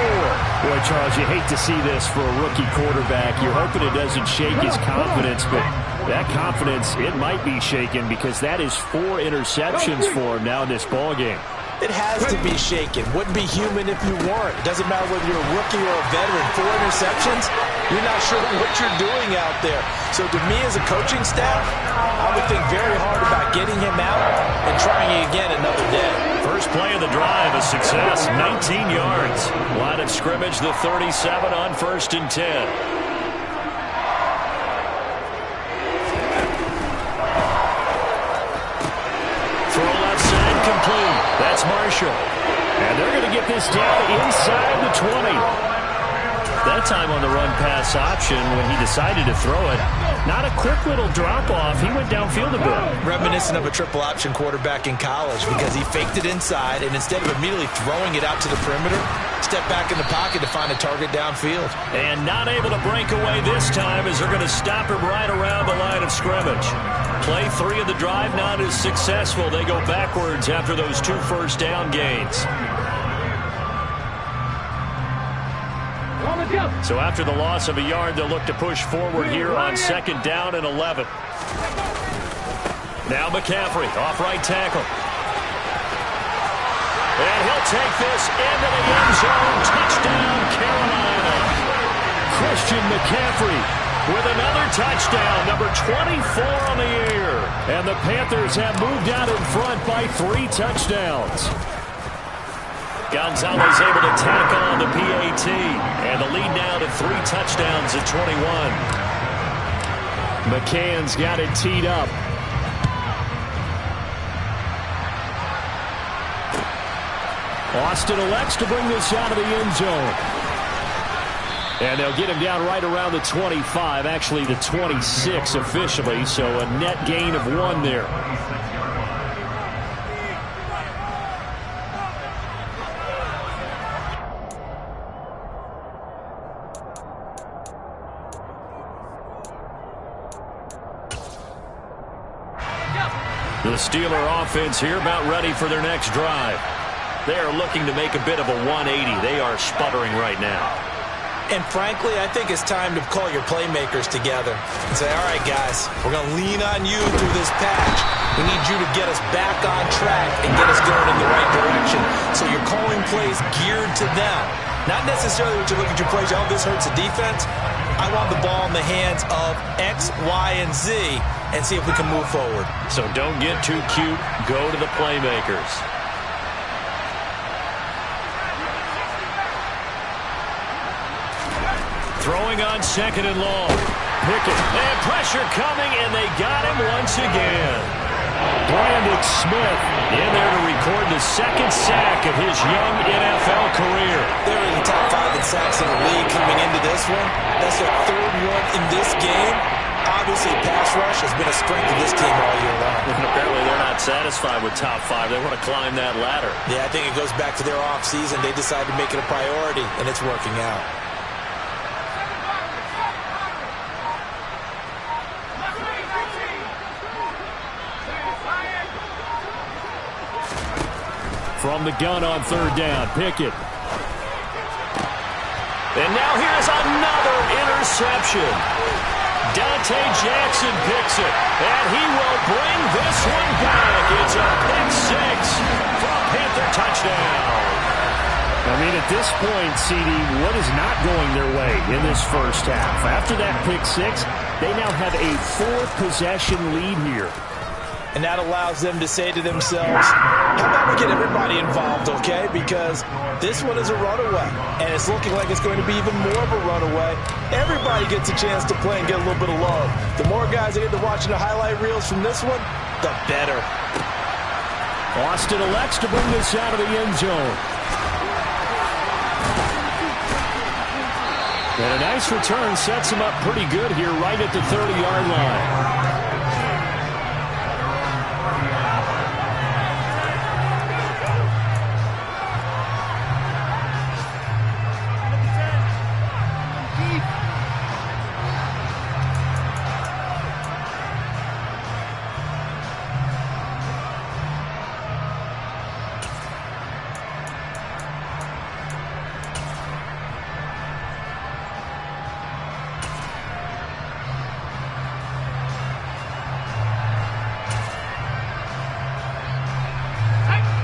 Boy, Charles, you hate to see this for a rookie quarterback. You're hoping it doesn't shake his confidence, but that confidence, it might be shaken because that is 4 interceptions for him now in this ballgame. It has to be shaken. Wouldn't be human if you weren't. It doesn't matter whether you're a rookie or a veteran. 4 interceptions, you're not sure what you're doing out there. So to me as a coaching staff, I would think very hard about getting him out and trying again another day. First play of the drive, a success, 19 yards. Line of scrimmage, the 37 on 1st and 10. Complete. That's Marshall. And they're going to get this down inside the 20. That time on the run pass option when he decided to throw it. Not a quick little drop-off. He went downfield a bit. Reminiscent of a triple option quarterback in college because he faked it inside and instead of immediately throwing it out to the perimeter, stepped back in the pocket to find a target downfield. And not able to break away this time as they're going to stop him right around the line of scrimmage. Play 3 of the drive not as successful. They go backwards after those 2 first down gains. So after the loss of a yard, they'll look to push forward here on 2nd down and 11. Now McCaffrey off right tackle. And he'll take this into the end zone. Touchdown, Carolina. Christian McCaffrey with another touchdown, number 24 on the year. And the Panthers have moved out in front by 3 touchdowns. Gonzalez able to tack on the PAT. And the lead now to 3 touchdowns at 21. McCann's got it teed up. Austin elects to bring this out of the end zone. And they'll get him down right around the 25, actually the 26 officially, so a net gain of 1 there. The Steeler offense here about ready for their next drive. They are looking to make a bit of a 180. They are sputtering right now. And frankly, I think it's time to call your playmakers together and say, all right, guys, we're going to lean on you through this patch. We need you to get us back on track and get us going in the right direction. So you're calling plays geared to them. Not necessarily when you look at your plays, oh, this hurts the defense. I want the ball in the hands of X, Y, and Z and see if we can move forward. So don't get too cute. Go to the playmakers. Throwing on second and long. Pickett. And pressure coming, and they got him once again. Brandon Smith in there to record the second sack of his young NFL career. They're in the top 5 in sacks in the league coming into this one. That's their third one in this game. Obviously, pass rush has been a strength of this team all year long. And apparently they're not satisfied with top 5. They want to climb that ladder. Yeah, I think it goes back to their offseason. They decided to make it a priority, and it's working out. From the gun on third down, Pickett. And now here's another interception. Dante Jackson picks it, and he will bring this one back. It's a pick 6 for a Panther touchdown. I mean, at this point, CD, what is not going their way in this first half? After that pick 6, they now have a 4-possession lead here. And that allows them to say to themselves, how about we get everybody involved, okay? Because this one is a runaway, and it's looking like it's going to be even more of a runaway. Everybody gets a chance to play and get a little bit of love. The more guys that get to watching the highlight reels from this one, the better. Austin elects to bring this out of the end zone. And a nice return sets him up pretty good here right at the 30-yard line.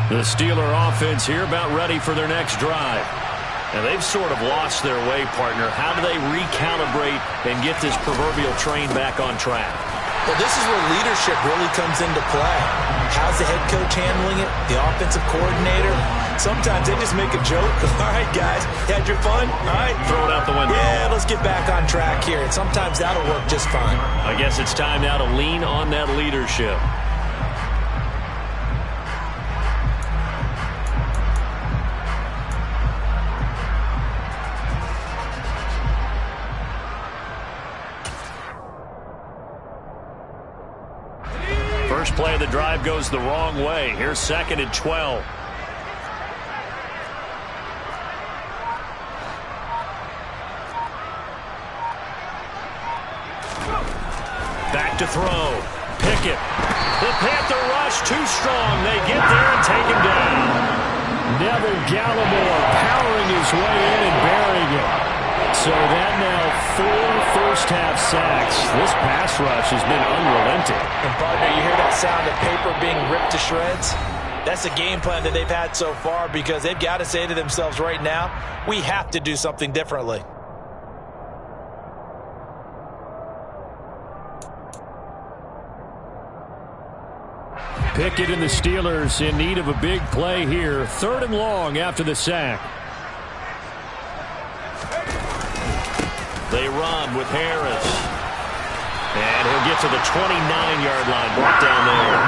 The Steeler offense here about ready for their next drive. And they've sort of lost their way, partner. How do they recalibrate and get this proverbial train back on track? Well, this is where leadership really comes into play. How's the head coach handling it? The offensive coordinator? Sometimes they just make a joke. All right, guys, you had your fun? All right. Throw it out the window. Yeah, let's get back on track here. And sometimes that'll work just fine. I guess it's time now to lean on that leadership. First play of the drive goes the wrong way. Here's second and 12. Back to throw. Pickett. The Panther rush too strong. They get there and take him down. Neville Gallimore powering his way in and burying it. So that now 4 first-half sacks. This pass rush has been unrelenting. And, partner, you hear that sound of paper being ripped to shreds? That's a game plan that they've had so far because they've got to say to themselves right now, we have to do something differently. Pickett and the Steelers in need of a big play here. 3rd and long after the sack. They run with Harris. And he'll get to the 29-yard line. Brought down there.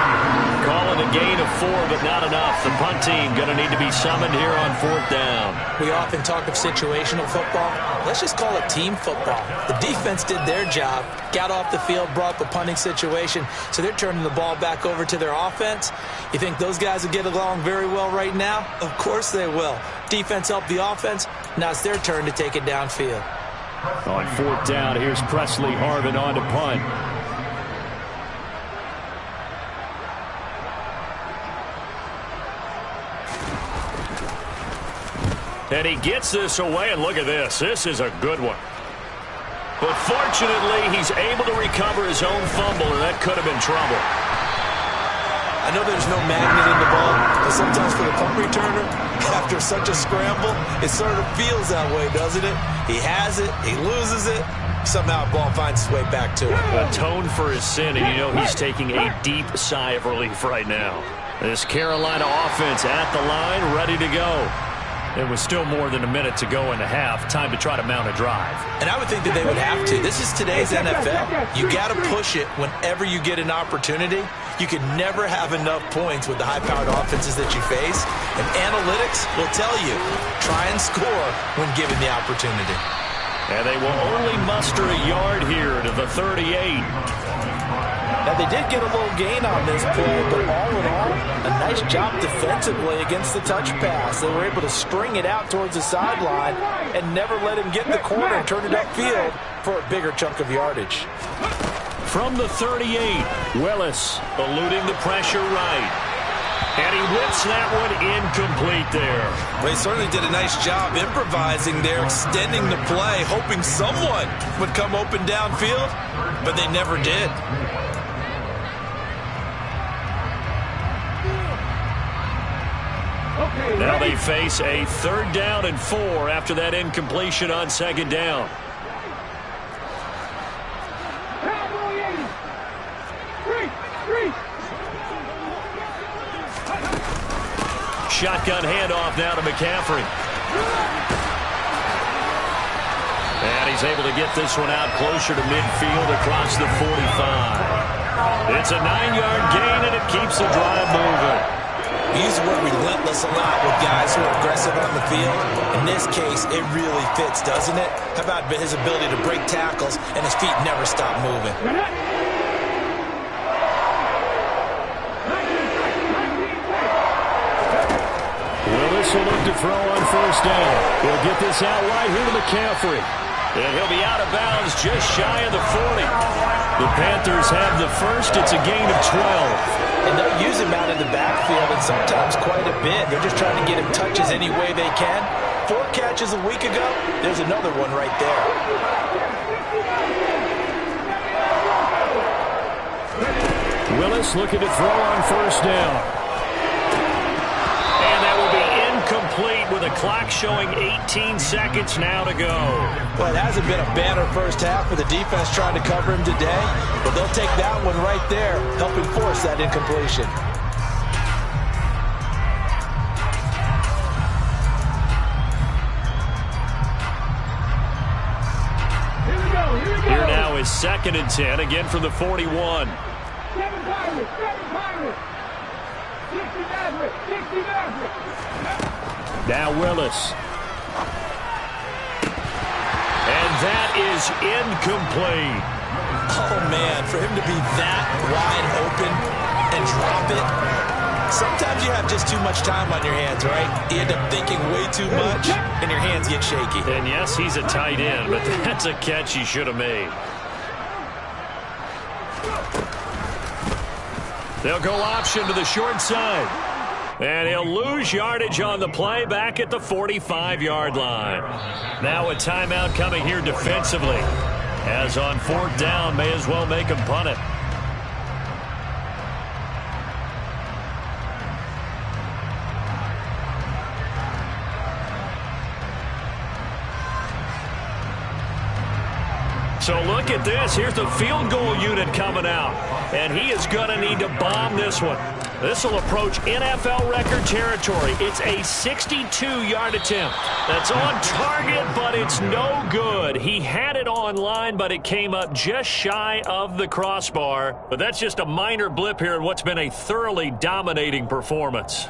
Calling a gain of 4, but not enough. The punt team going to need to be summoned here on 4th down. We often talk of situational football. Let's just call it team football. The defense did their job, got off the field, brought the punting situation, so they're turning the ball back over to their offense. You think those guys will get along very well right now? Of course they will. Defense helped the offense. Now it's their turn to take it downfield. On 4th down, here's Presley Harvin on to punt. And he gets this away, and look at this. This is a good one. But fortunately, he's able to recover his own fumble, and that could have been trouble. I know there's no magnet in the ball, but sometimes for the punt returner, after such a scramble, it sort of feels that way, doesn't it? He has it, he loses it, somehow the ball finds its way back to him. Atone for his sin, and you know he's taking a deep sigh of relief right now. This Carolina offense at the line, ready to go. There was still more than a minute to go in the half. Time to try to mount a drive. And I would think that they would have to. This is today's NFL. You got to push it whenever you get an opportunity. You can never have enough points with the high-powered offenses that you face. And analytics will tell you, try and score when given the opportunity. And they will only muster a yard here to the 38. Now, they did get a little gain on this play, but all in all, a nice job defensively against the touch pass. They were able to string it out towards the sideline and never let him get in the corner and turn it upfield for a bigger chunk of yardage. From the 38, Willis eluding the pressure right. And he whips that one incomplete there. Well, he certainly did a nice job improvising there, extending the play, hoping someone would come open downfield, but they never did. Now they face a 3rd down and 4 after that incompletion on 2nd down. Shotgun handoff now to McCaffrey. And he's able to get this one out closer to midfield across the 45. It's a 9-yard gain, and it keeps the drive moving. We use the word relentless a lot with guys who are aggressive on the field. In this case, it really fits, doesn't it? How about his ability to break tackles and his feet never stop moving? Willis will look to throw on 1st down. He'll get this out wide here to McCaffrey. And he'll be out of bounds just shy of the 40. The Panthers have the first. It's a gain of 12. And they'll use him out in the backfield, and sometimes quite a bit. They're just trying to get him touches any way they can. 4 catches a week ago. There's another one right there. Willis looking to throw on 1st down. And that will be incomplete with a clock showing 18 seconds now to go. Well, it hasn't been a banner first half for the defense trying to cover him today, but they'll take that one right there, helping force that incompletion. Here now is 2nd and 10, again from the 41. Now Willis. And that is incomplete. Oh, man, for him to be that wide open and drop it. Sometimes you have just too much time on your hands, right? You end up thinking way too much, and your hands get shaky. And yes, he's a tight end, but that's a catch he should have made. They'll go option to the short side. And he'll lose yardage on the play back at the 45-yard line. Now a timeout coming here defensively. As on 4th down, may as well make him punt it. So look at this. Here's the field goal unit coming out. And he is going to need to bomb this one. This will approach NFL record territory. It's a 62-yard attempt. That's on target, but it's no good. He had it on line, but it came up just shy of the crossbar. But that's just a minor blip here in what's been a thoroughly dominating performance.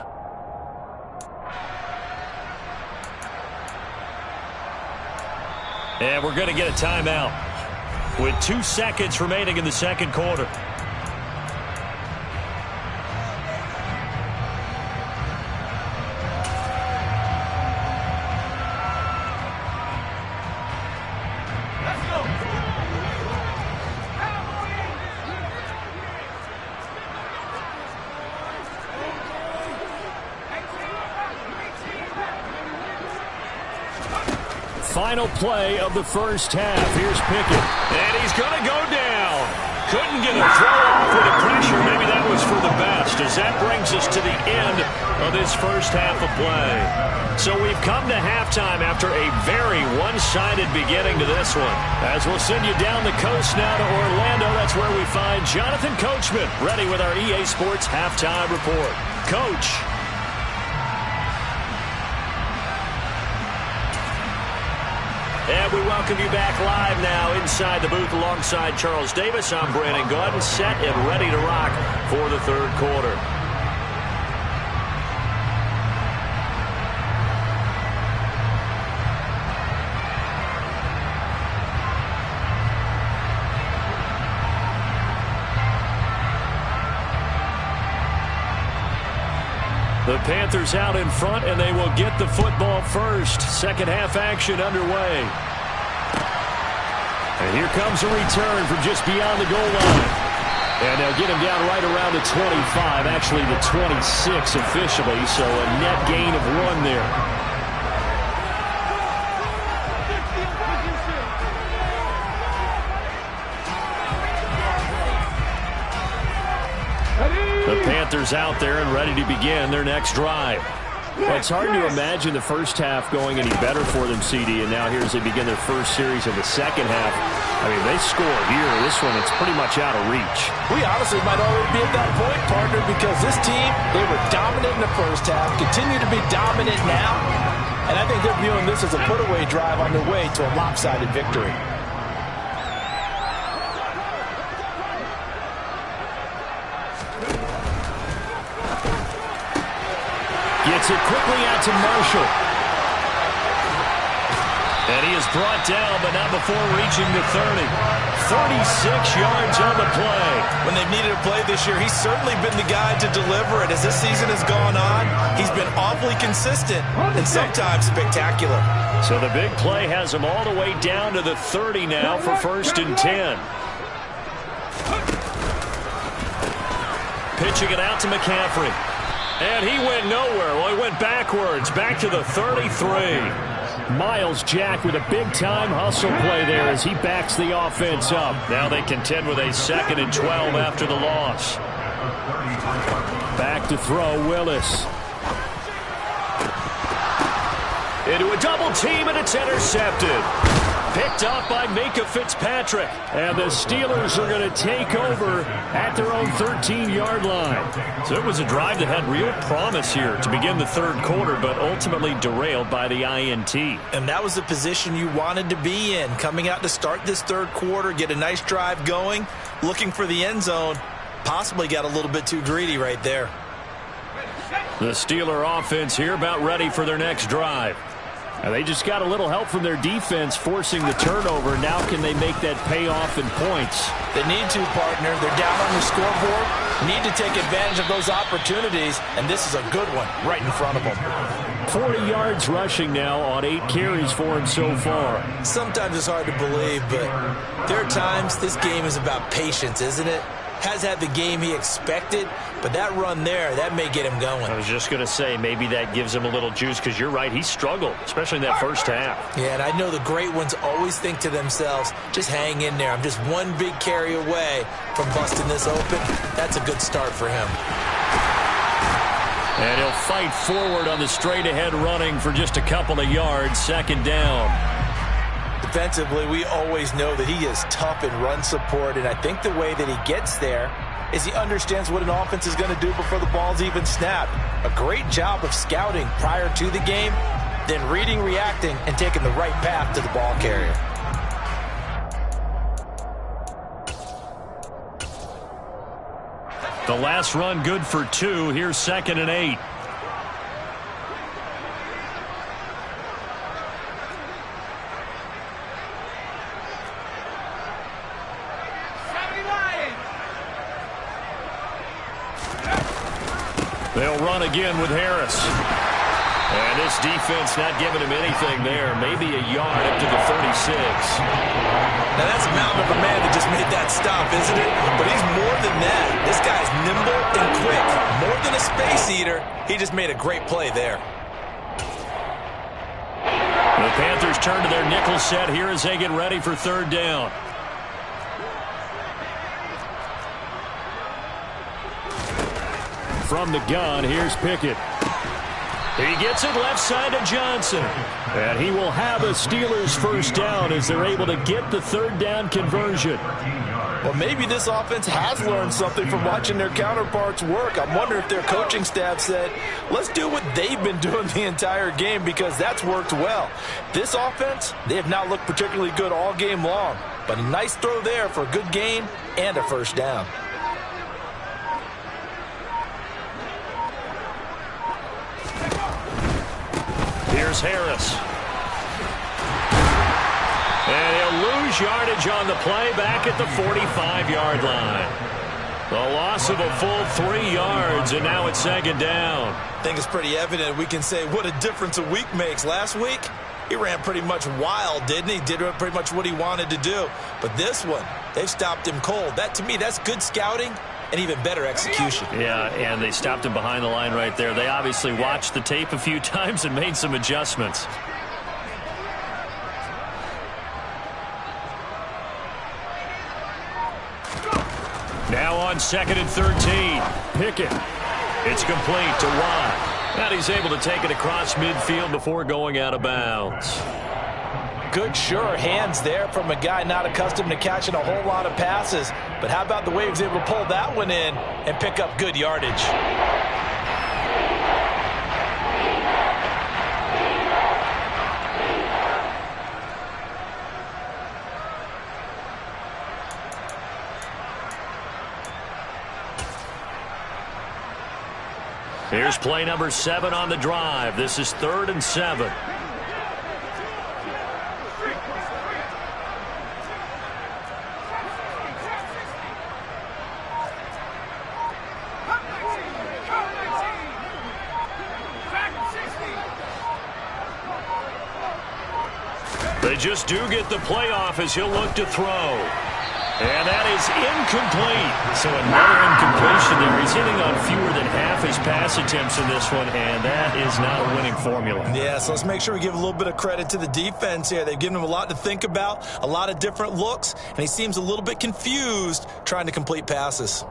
And we're going to get a timeout with 2 seconds remaining in the 2nd quarter. final play of the first half. Here's Pickett. And he's going to go down. Couldn't get a throw off with the pressure. Maybe that was for the best, as that brings us to the end of this first half of play. So we've come to halftime after a very one-sided beginning to this one. As we'll send you down the coast now to Orlando, that's where we find Jonathan Coachman, ready with our EA Sports Halftime Report. Coach. And we welcome you back live now inside the booth alongside Charles Davis. I'm Brandon Gaudin, set and ready to rock for the third quarter. The Panthers out in front, and they will get the football first. Second half action underway. And here comes a return from just beyond the goal line. And they'll get him down right around the 25, actually the 26 officially, so a net gain of 1 there. The Panthers out there and ready to begin their next drive. Well, it's hard to imagine the first half going any better for them, CD, and now here as they begin their first series of the second half. I mean, they score here. This one, it's pretty much out of reach. We honestly might already be at that point, partner, because this team, they were dominant in the first half, continue to be dominant now, and I think they're viewing this as a put-away drive on their way to a lopsided victory. Gets it quickly out to Marshall. And he is brought down, but not before reaching the 30. 36 yards on the play. When they've needed a play this year, he's certainly been the guy to deliver it. As this season has gone on, he's been awfully consistent and sometimes spectacular. So the big play has him all the way down to the 30 now for 1st and 10. Pitching it out to McCaffrey. And he went nowhere. Well, he went backwards, back to the 33. Miles Jack with a big-time hustle play there as he backs the offense up. Now they contend with a 2nd and 12 after the loss. Back to throw, Willis. Into a double team, and it's intercepted. Picked up by Minka Fitzpatrick. And the Steelers are going to take over at their own 13-yard line. So it was a drive that had real promise here to begin the third quarter, but ultimately derailed by the INT. And that was the position you wanted to be in. Coming out to start this third quarter, get a nice drive going, looking for the end zone. Possibly got a little bit too greedy right there. The Steeler offense here about ready for their next drive. Now they just got a little help from their defense forcing the turnover. Now can they make that pay off in points? They need to, partner. They're down on the scoreboard. Need to take advantage of those opportunities, and this is a good one right in front of them. 40 yards rushing now on 8 carries for him so far. Sometimes it's hard to believe, but there are times this game is about patience, isn't it? Has had the game he expected, but that run there, that may get him going. I was just going to say, maybe that gives him a little juice, because you're right, he struggled, especially in that first half. Yeah, and I know the great ones always think to themselves, just hang in there. I'm just one big carry away from busting this open. That's a good start for him. And he'll fight forward on the straight-ahead running for just a couple of yards, 2nd down. Defensively, we always know that he is tough in run support, and I think the way that he gets there is he understands what an offense is going to do before the ball's even snapped. A great job of scouting prior to the game, then reading, reacting, and taking the right path to the ball carrier. The last run good for 2. Here's 2nd and 8. They'll run again with Harris. And this defense not giving him anything there. Maybe a yard up to the 36. Now that's a mountain of a man that just made that stop, isn't it? But he's more than that. This guy's nimble and quick. More than a space eater. He just made a great play there. The Panthers turn to their nickel set here as they get ready for third down. From the gun, here's Pickett. He gets it left side to Johnson. And he will have a Steelers first down as they're able to get the third down conversion. Well, maybe this offense has learned something from watching their counterparts work. I wonder if their coaching staff said, let's do what they've been doing the entire game, because that's worked well. This offense, they have not looked particularly good all game long. But a nice throw there for a good gain and a first down. Here's Harris. And he'll lose yardage on the play back at the 45-yard line. The loss of a full 3 yards, and now it's second down. I think it's pretty evident. We can say what a difference a week makes. Last week, he ran pretty much wild, didn't he? Did pretty much what he wanted to do. But this one, they've stopped him cold. That, to me, that's good scouting and even better execution. Yeah, and they stopped him behind the line right there. They obviously watched the tape a few times and made some adjustments. Now on 2nd and 13. Pickett. It's complete to Watt. And he's able to take it across midfield before going out of bounds. Good, sure hands there from a guy not accustomed to catching a whole lot of passes. But how about the way he was able to pull that one in and pick up good yardage? Here's play number 7 on the drive. This is 3rd and 7. They just do get the playoff as he'll look to throw. And that is incomplete. So another incompletion there. He's hitting on fewer than half his pass attempts in this one, and that is not a winning formula. Yeah, so let's make sure we give a little bit of credit to the defense here. They've given him a lot to think about, a lot of different looks, and he seems a little bit confused trying to complete passes.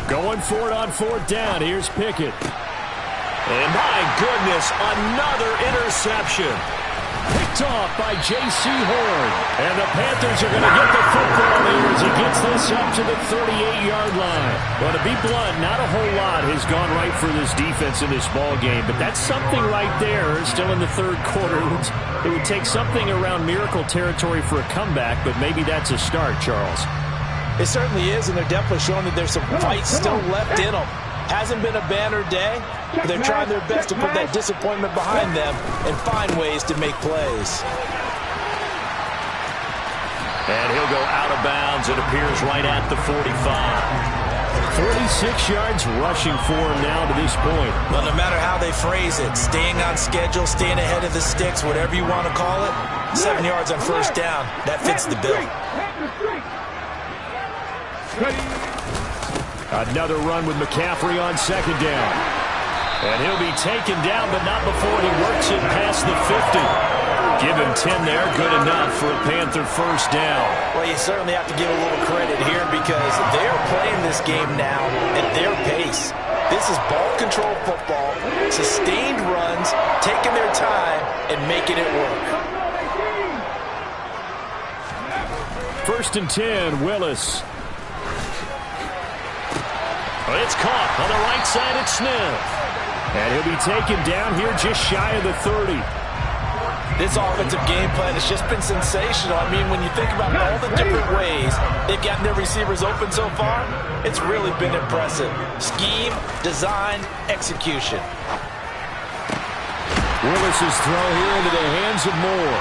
Going for it on 4th down. Here's Pickett. And my goodness, another interception. Picked off by J.C. Horn. And the Panthers are going to get the football here as he gets this up to the 38-yard line. Well, to be blunt, not a whole lot has gone right for this defense in this ball game, but that's something right there still in the 3rd quarter. It would take something around miracle territory for a comeback, but maybe that's a start, Charles. It certainly is, and they're definitely showing that there's some fight still left in them. Hasn't been a banner day, but they're trying their best to put that disappointment behind them and find ways to make plays. And he'll go out of bounds. It appears right at the 45. 46 yards rushing for him now to this point. Well, no matter how they phrase it, staying on schedule, staying ahead of the sticks, whatever you want to call it, 7 yards on first down, that fits the bill. Another run with McCaffrey on 2nd down. And he'll be taken down, but not before he works it past the 50. Give him 10 there, good enough for a Panther first down. Well, you certainly have to give a little credit here because they're playing this game now at their pace. This is ball control football, sustained runs, taking their time and making it work. 1st and 10, Willis. It's caught on the right side at Smith. And he'll be taken down here just shy of the 30. This offensive game plan has just been sensational. I mean, when you think about all the different ways they've gotten their receivers open so far, it's really been impressive. Scheme, design, execution. Willis's throw here into the hands of Moore.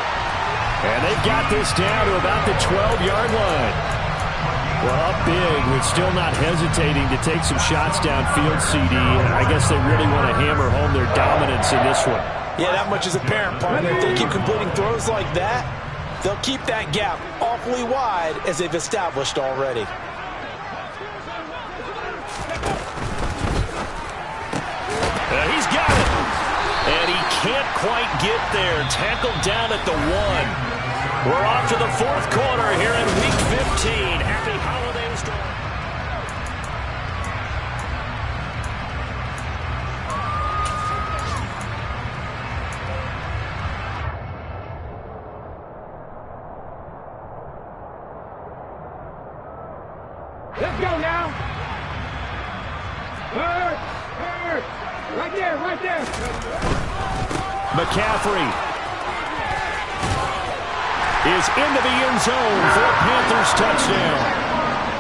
And they've got this down to about the 12-yard line. Well, up big, but still not hesitating to take some shots downfield, CD. I guess they really want to hammer home their dominance in this one. Yeah, that much is apparent, partner. If they keep completing throws like that, they'll keep that gap awfully wide as they've established already. He's got it. And he can't quite get there. Tackled down at the 1. We're off to the fourth quarter here in Week 15. Happy holidays to all. Let's go now. Right there, right there. McCaffrey is into the end zone for a Panthers touchdown.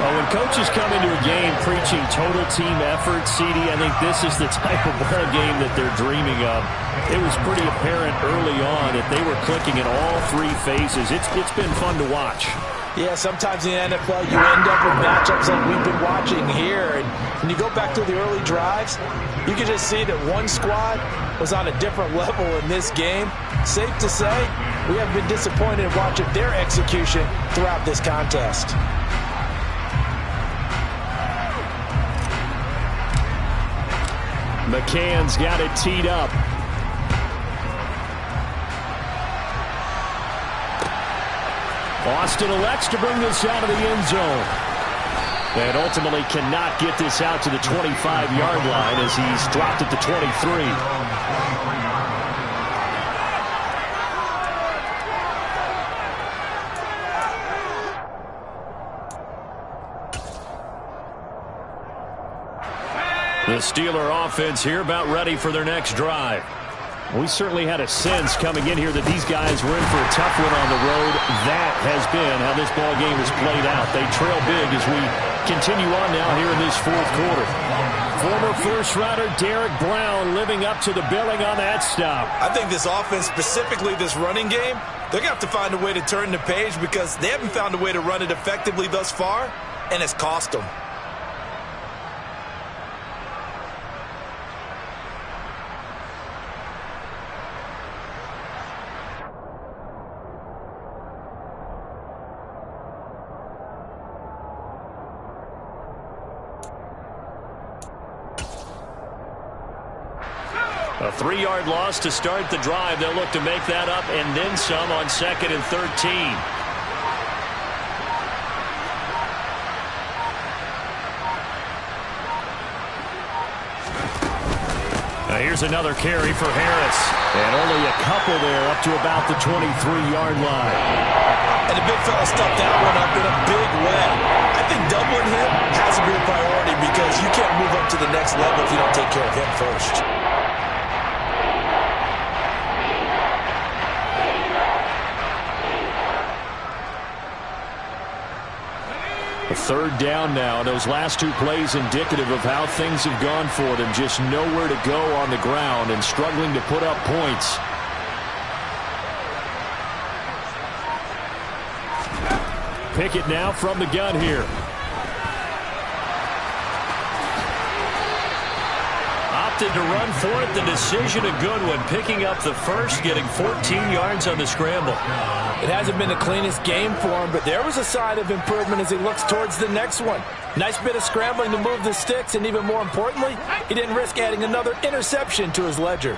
When coaches come into a game preaching total team effort, CD, I think this is the type of ball game that they're dreaming of. It was pretty apparent early on that they were clicking in all three phases. It's been fun to watch. Yeah, sometimes in the NFL you end up with matchups like we've been watching here. And when you go back to the early drives, you can just see that one squad was on a different level in this game. Safe to say, we have been disappointed watching their execution throughout this contest. McCann's got it teed up. Austin elects to bring this out of the end zone. And ultimately cannot get this out to the 25-yard line as he's dropped at the 23. The Steeler offense here about ready for their next drive. We certainly had a sense coming in here that these guys were in for a tough one on the road. That has been how this ball game has played out. They trail big as we continue on now here in this fourth quarter. Former first-rounder Derek Brown living up to the billing on that stop. I think this offense, specifically this running game, they're going to have to find a way to turn the page because they haven't found a way to run it effectively thus far, and it's cost them. A 3-yard loss to start the drive. They'll look to make that up and then some on 2nd and 13. Now here's another carry for Harris. And only a couple there up to about the 23-yard line. And the big fella stuffed that one up in a big way. I think doubling him has to be a priority because you can't move up to the next level if you don't take care of him first. A third down now. Those last two plays indicative of how things have gone for them. Just nowhere to go on the ground and struggling to put up points. Pickett now from the gun here. Opted to run for it. The decision a good one. Picking up the first, getting 14 yards on the scramble. It hasn't been the cleanest game for him, but there was a sign of improvement as he looks towards the next one. Nice bit of scrambling to move the sticks, and even more importantly, he didn't risk adding another interception to his ledger.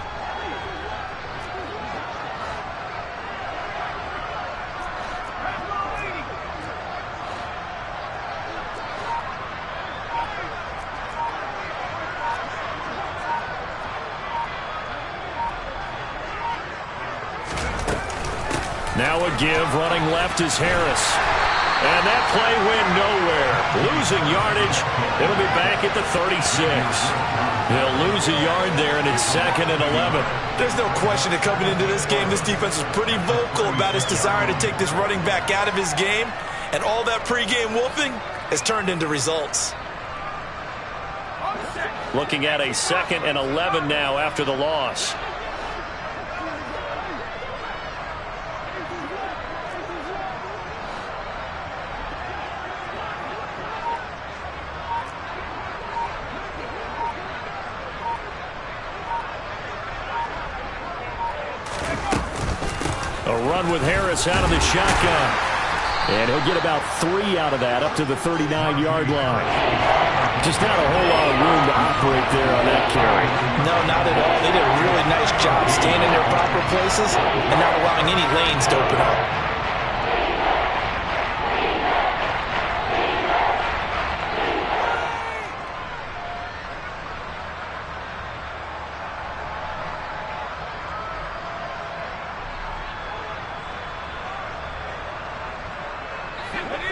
Now a give, running left is Harris. And that play went nowhere. Losing yardage. It'll be back at the 36. They'll lose a yard there, and it's 2nd and 11. There's no question that coming into this game, this defense was pretty vocal about its desire to take this running back out of his game. And all that pregame wolfing has turned into results. Looking at a 2nd and 11 now after the loss. A run with Harris out of the shotgun. And he'll get about 3 out of that, up to the 39-yard line. Just not a whole lot of room to operate there on that carry. No, not at all. They did a really nice job staying in their proper places and not allowing any lanes to open up.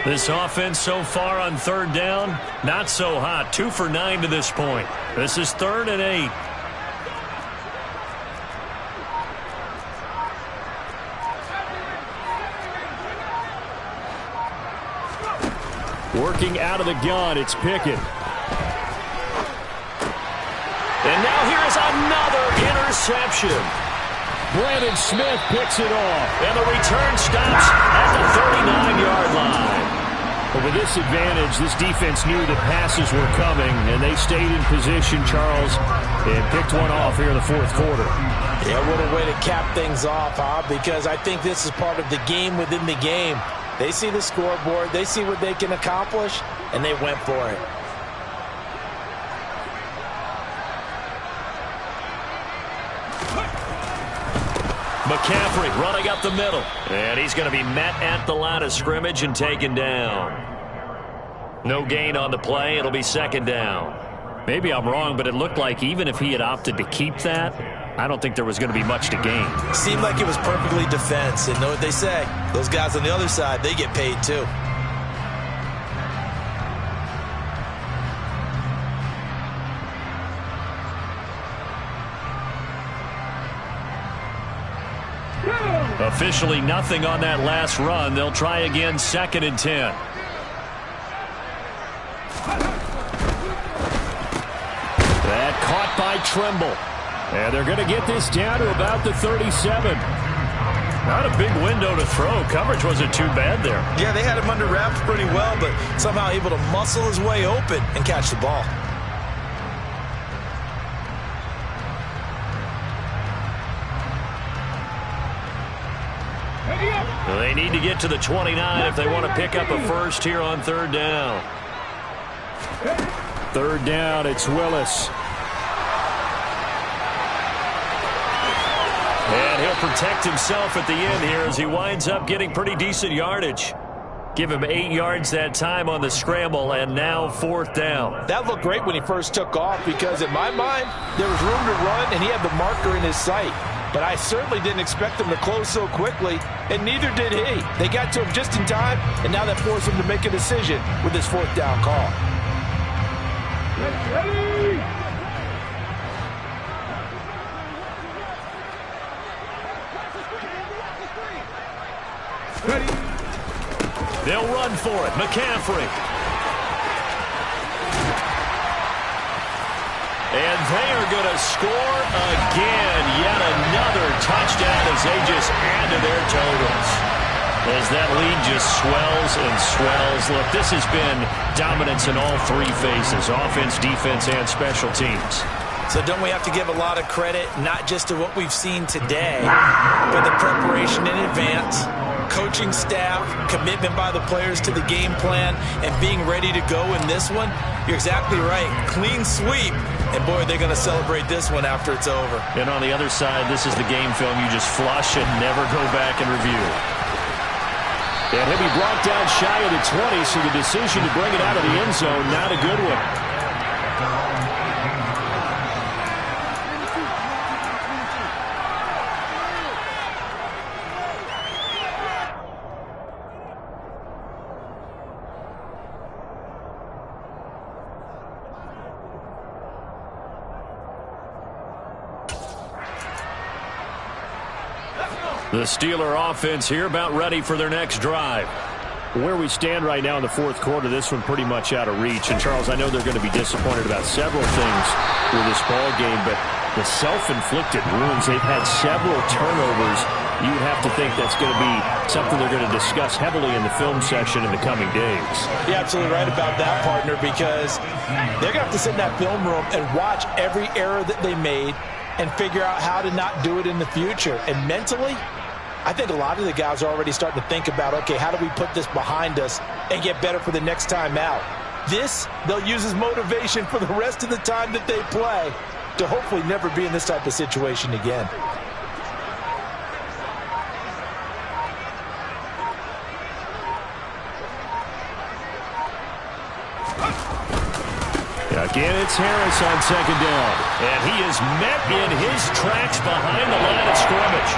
This offense so far on third down, not so hot. 2 for 9 to this point. This is 3rd and 8. Working out of the gun, it's Pickett. And now here is another interception. Brandon Smith picks it off. And the return stops at the 39-yard line. But with this advantage, this defense knew that passes were coming, and they stayed in position, Charles, and picked one off here in the fourth quarter. Yeah, what a way to cap things off, huh? Because I think this is part of the game within the game. They see the scoreboard, they see what they can accomplish, and they went for it. McCaffrey running up the middle. And he's going to be met at the line of scrimmage and taken down. No gain on the play. It'll be 2nd down. Maybe I'm wrong, but it looked like even if he had opted to keep that, I don't think there was going to be much to gain. Seemed like it was perfectly defense. And know what they say? Those guys on the other side, they get paid too. Officially nothing on that last run. They'll try again, 2nd and 10. That caught by Trimble. And they're going to get this down to about the 37. Not a big window to throw. Coverage wasn't too bad there. Yeah, they had him under wraps pretty well, but somehow able to muscle his way open and catch the ball. They need to get to the 29 if they want to pick up a first here on 3rd down. 3rd down, it's Willis. And he'll protect himself at the end here as he winds up getting pretty decent yardage. Give him 8 yards that time on the scramble, and now 4th down. That looked great when he first took off because in my mind, there was room to run, and he had the marker in his sight. But I certainly didn't expect him to close so quickly, and neither did he. They got to him just in time, and now that forced him to make a decision with his 4th down call. They'll run for it. McCaffrey. And they are going to score again. Yet another touchdown as they just add to their totals. As that lead just swells and swells. Look, this has been dominance in all 3 phases. Offense, defense, and special teams. So don't we have to give a lot of credit, not just to what we've seen today, but the preparation in advance, coaching staff, commitment by the players to the game plan, and being ready to go in this one? You're exactly right. Clean sweep. And, boy, they're going to celebrate this one after it's over. And on the other side, this is the game film you just flush and never go back and review. And he'll be brought down shy of the 20, so the decision to bring it out of the end zone, not a good one. The Steeler offense here about ready for their next drive. Where we stand right now in the 4th quarter, this one pretty much out of reach. And, Charles, I know they're going to be disappointed about several things with this ball game, but the self-inflicted wounds, they've had several turnovers. You would have to think that's going to be something they're going to discuss heavily in the film section in the coming days. You're absolutely right about that, partner, because they're going to have to sit in that film room and watch every error that they made and figure out how to not do it in the future. And mentally, I think a lot of the guys are already starting to think about, okay, how do we put this behind us and get better for the next time out? This, they'll use as motivation for the rest of the time that they play to hopefully never be in this type of situation again. Again, it's Harris on second down. And he is met in his tracks behind the line of scrimmage.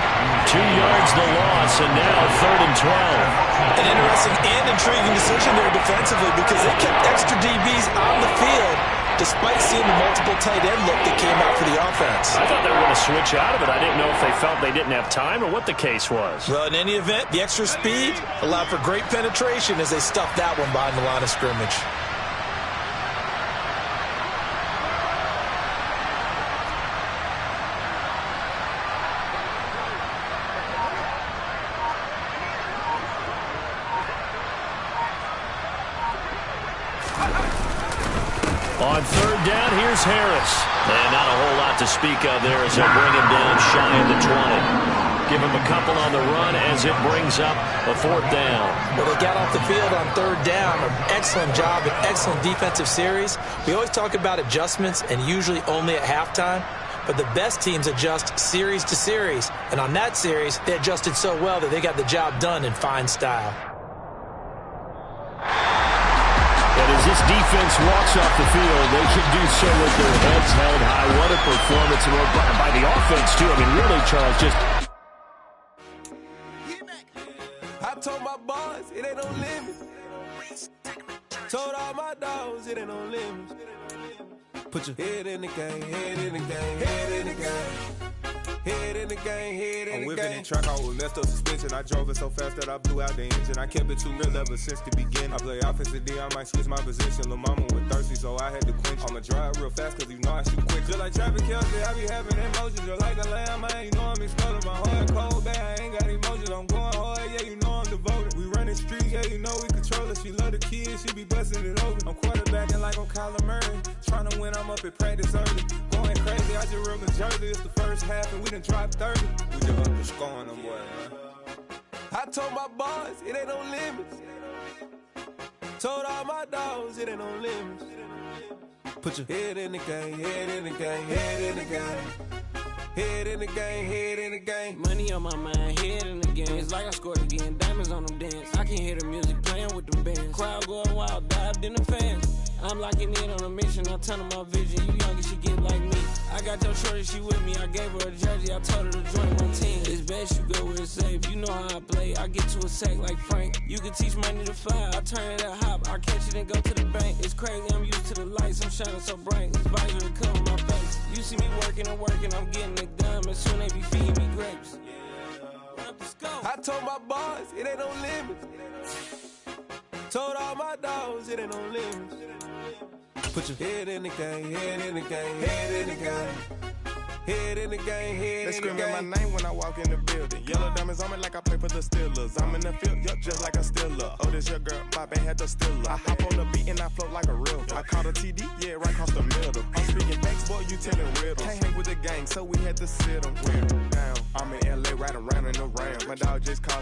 2 yards the loss, and now 3rd and 12. An interesting and intriguing decision there defensively because they kept extra DBs on the field despite seeing the multiple tight end look that came out for the offense. I thought they were going to switch out of it. I didn't know if they felt they didn't have time or what the case was. Well, in any event, the extra speed allowed for great penetration as they stuffed that one behind the line of scrimmage. On 3rd down, here's Harris. And not a whole lot to speak of there as they bring him down shy of the 20. Give him a couple on the run as it brings up a 4th down. Well, they got off the field on 3rd down. An excellent job, an excellent defensive series. We always talk about adjustments and usually only at halftime. But the best teams adjust series to series. And on that series, they adjusted so well that they got the job done in fine style. As this defense walks off the field, they should do so with their heads held high. What a performance by the offense, too. I mean, really, Charles, just... I told my boys it ain't no limit. Told all my dogs it ain't no limit. Put your head in the game, head in the game, head in the game. Head in the game, head in the game. I'm whipping and track, I was messed up suspension. I drove it so fast that I blew out the engine. I kept it too real ever since the beginning. I play offensive D, I might switch my position. Lil' mama was thirsty, so I had to quench. I'ma drive real fast, cause you know I shoot quick. Just like traffic Kelsey, I be having emotions. Just like a lamb, man, you know I'm exploding. My heart cold, bad, I ain't got emotions. I'm going hard, yeah, you know I'm devoted. We running streets, yeah, you know we control it. She love the kids, she be busting it open. I'm quarterbacking like I'm Kyler Murray. Trying to win, I'm up at practice early. Going crazy, I just run the jersey. It's the first half, and we done dropped 30. We just underscoring them, boy, man. I told my boys it ain't no limits. Told all my dogs it ain't no limits. Put your head in the game, head in the game, head in the game. Head in the game, head in the game. Money on my mind, head in the game. It's like I scored again, diamonds on them dance. I can hear the music playing with them bands. Crowd going wild, dived in the fans. I'm locking in on a mission, I tell her my vision. You young and she get like me. I got your shorty, she with me. I gave her a jersey, I told her to join my team. It's best you go where it's safe. You know how I play. I get to a sack like Frank. You can teach money to fly. I turn it at hop. I catch it and go to the bank. It's crazy, I'm used to the lights. I'm shining so bright. This visor to cover my face. You see me working and working, I'm getting it done. And soon they be feeding me grapes. I told my boys it ain't no limits. Told all my dogs it ain't no limits. Put your head in the game, head in the game, head in the game. Head in the game, head in the game. They screaming my name when I walk in the building. Yellow diamonds on me like I play for the Steelers. I'm in the field, yup, just like a Steeler. Oh, this your girl, my band had the Steeler. I hop on the beat and I float like a real. I caught a TD, yeah, right across the middle. I'm speaking facts, boy, you telling riddles. Can't hang with the gang, so we had to sit them down. I'm in LA, riding around in the Ram. My dog just called.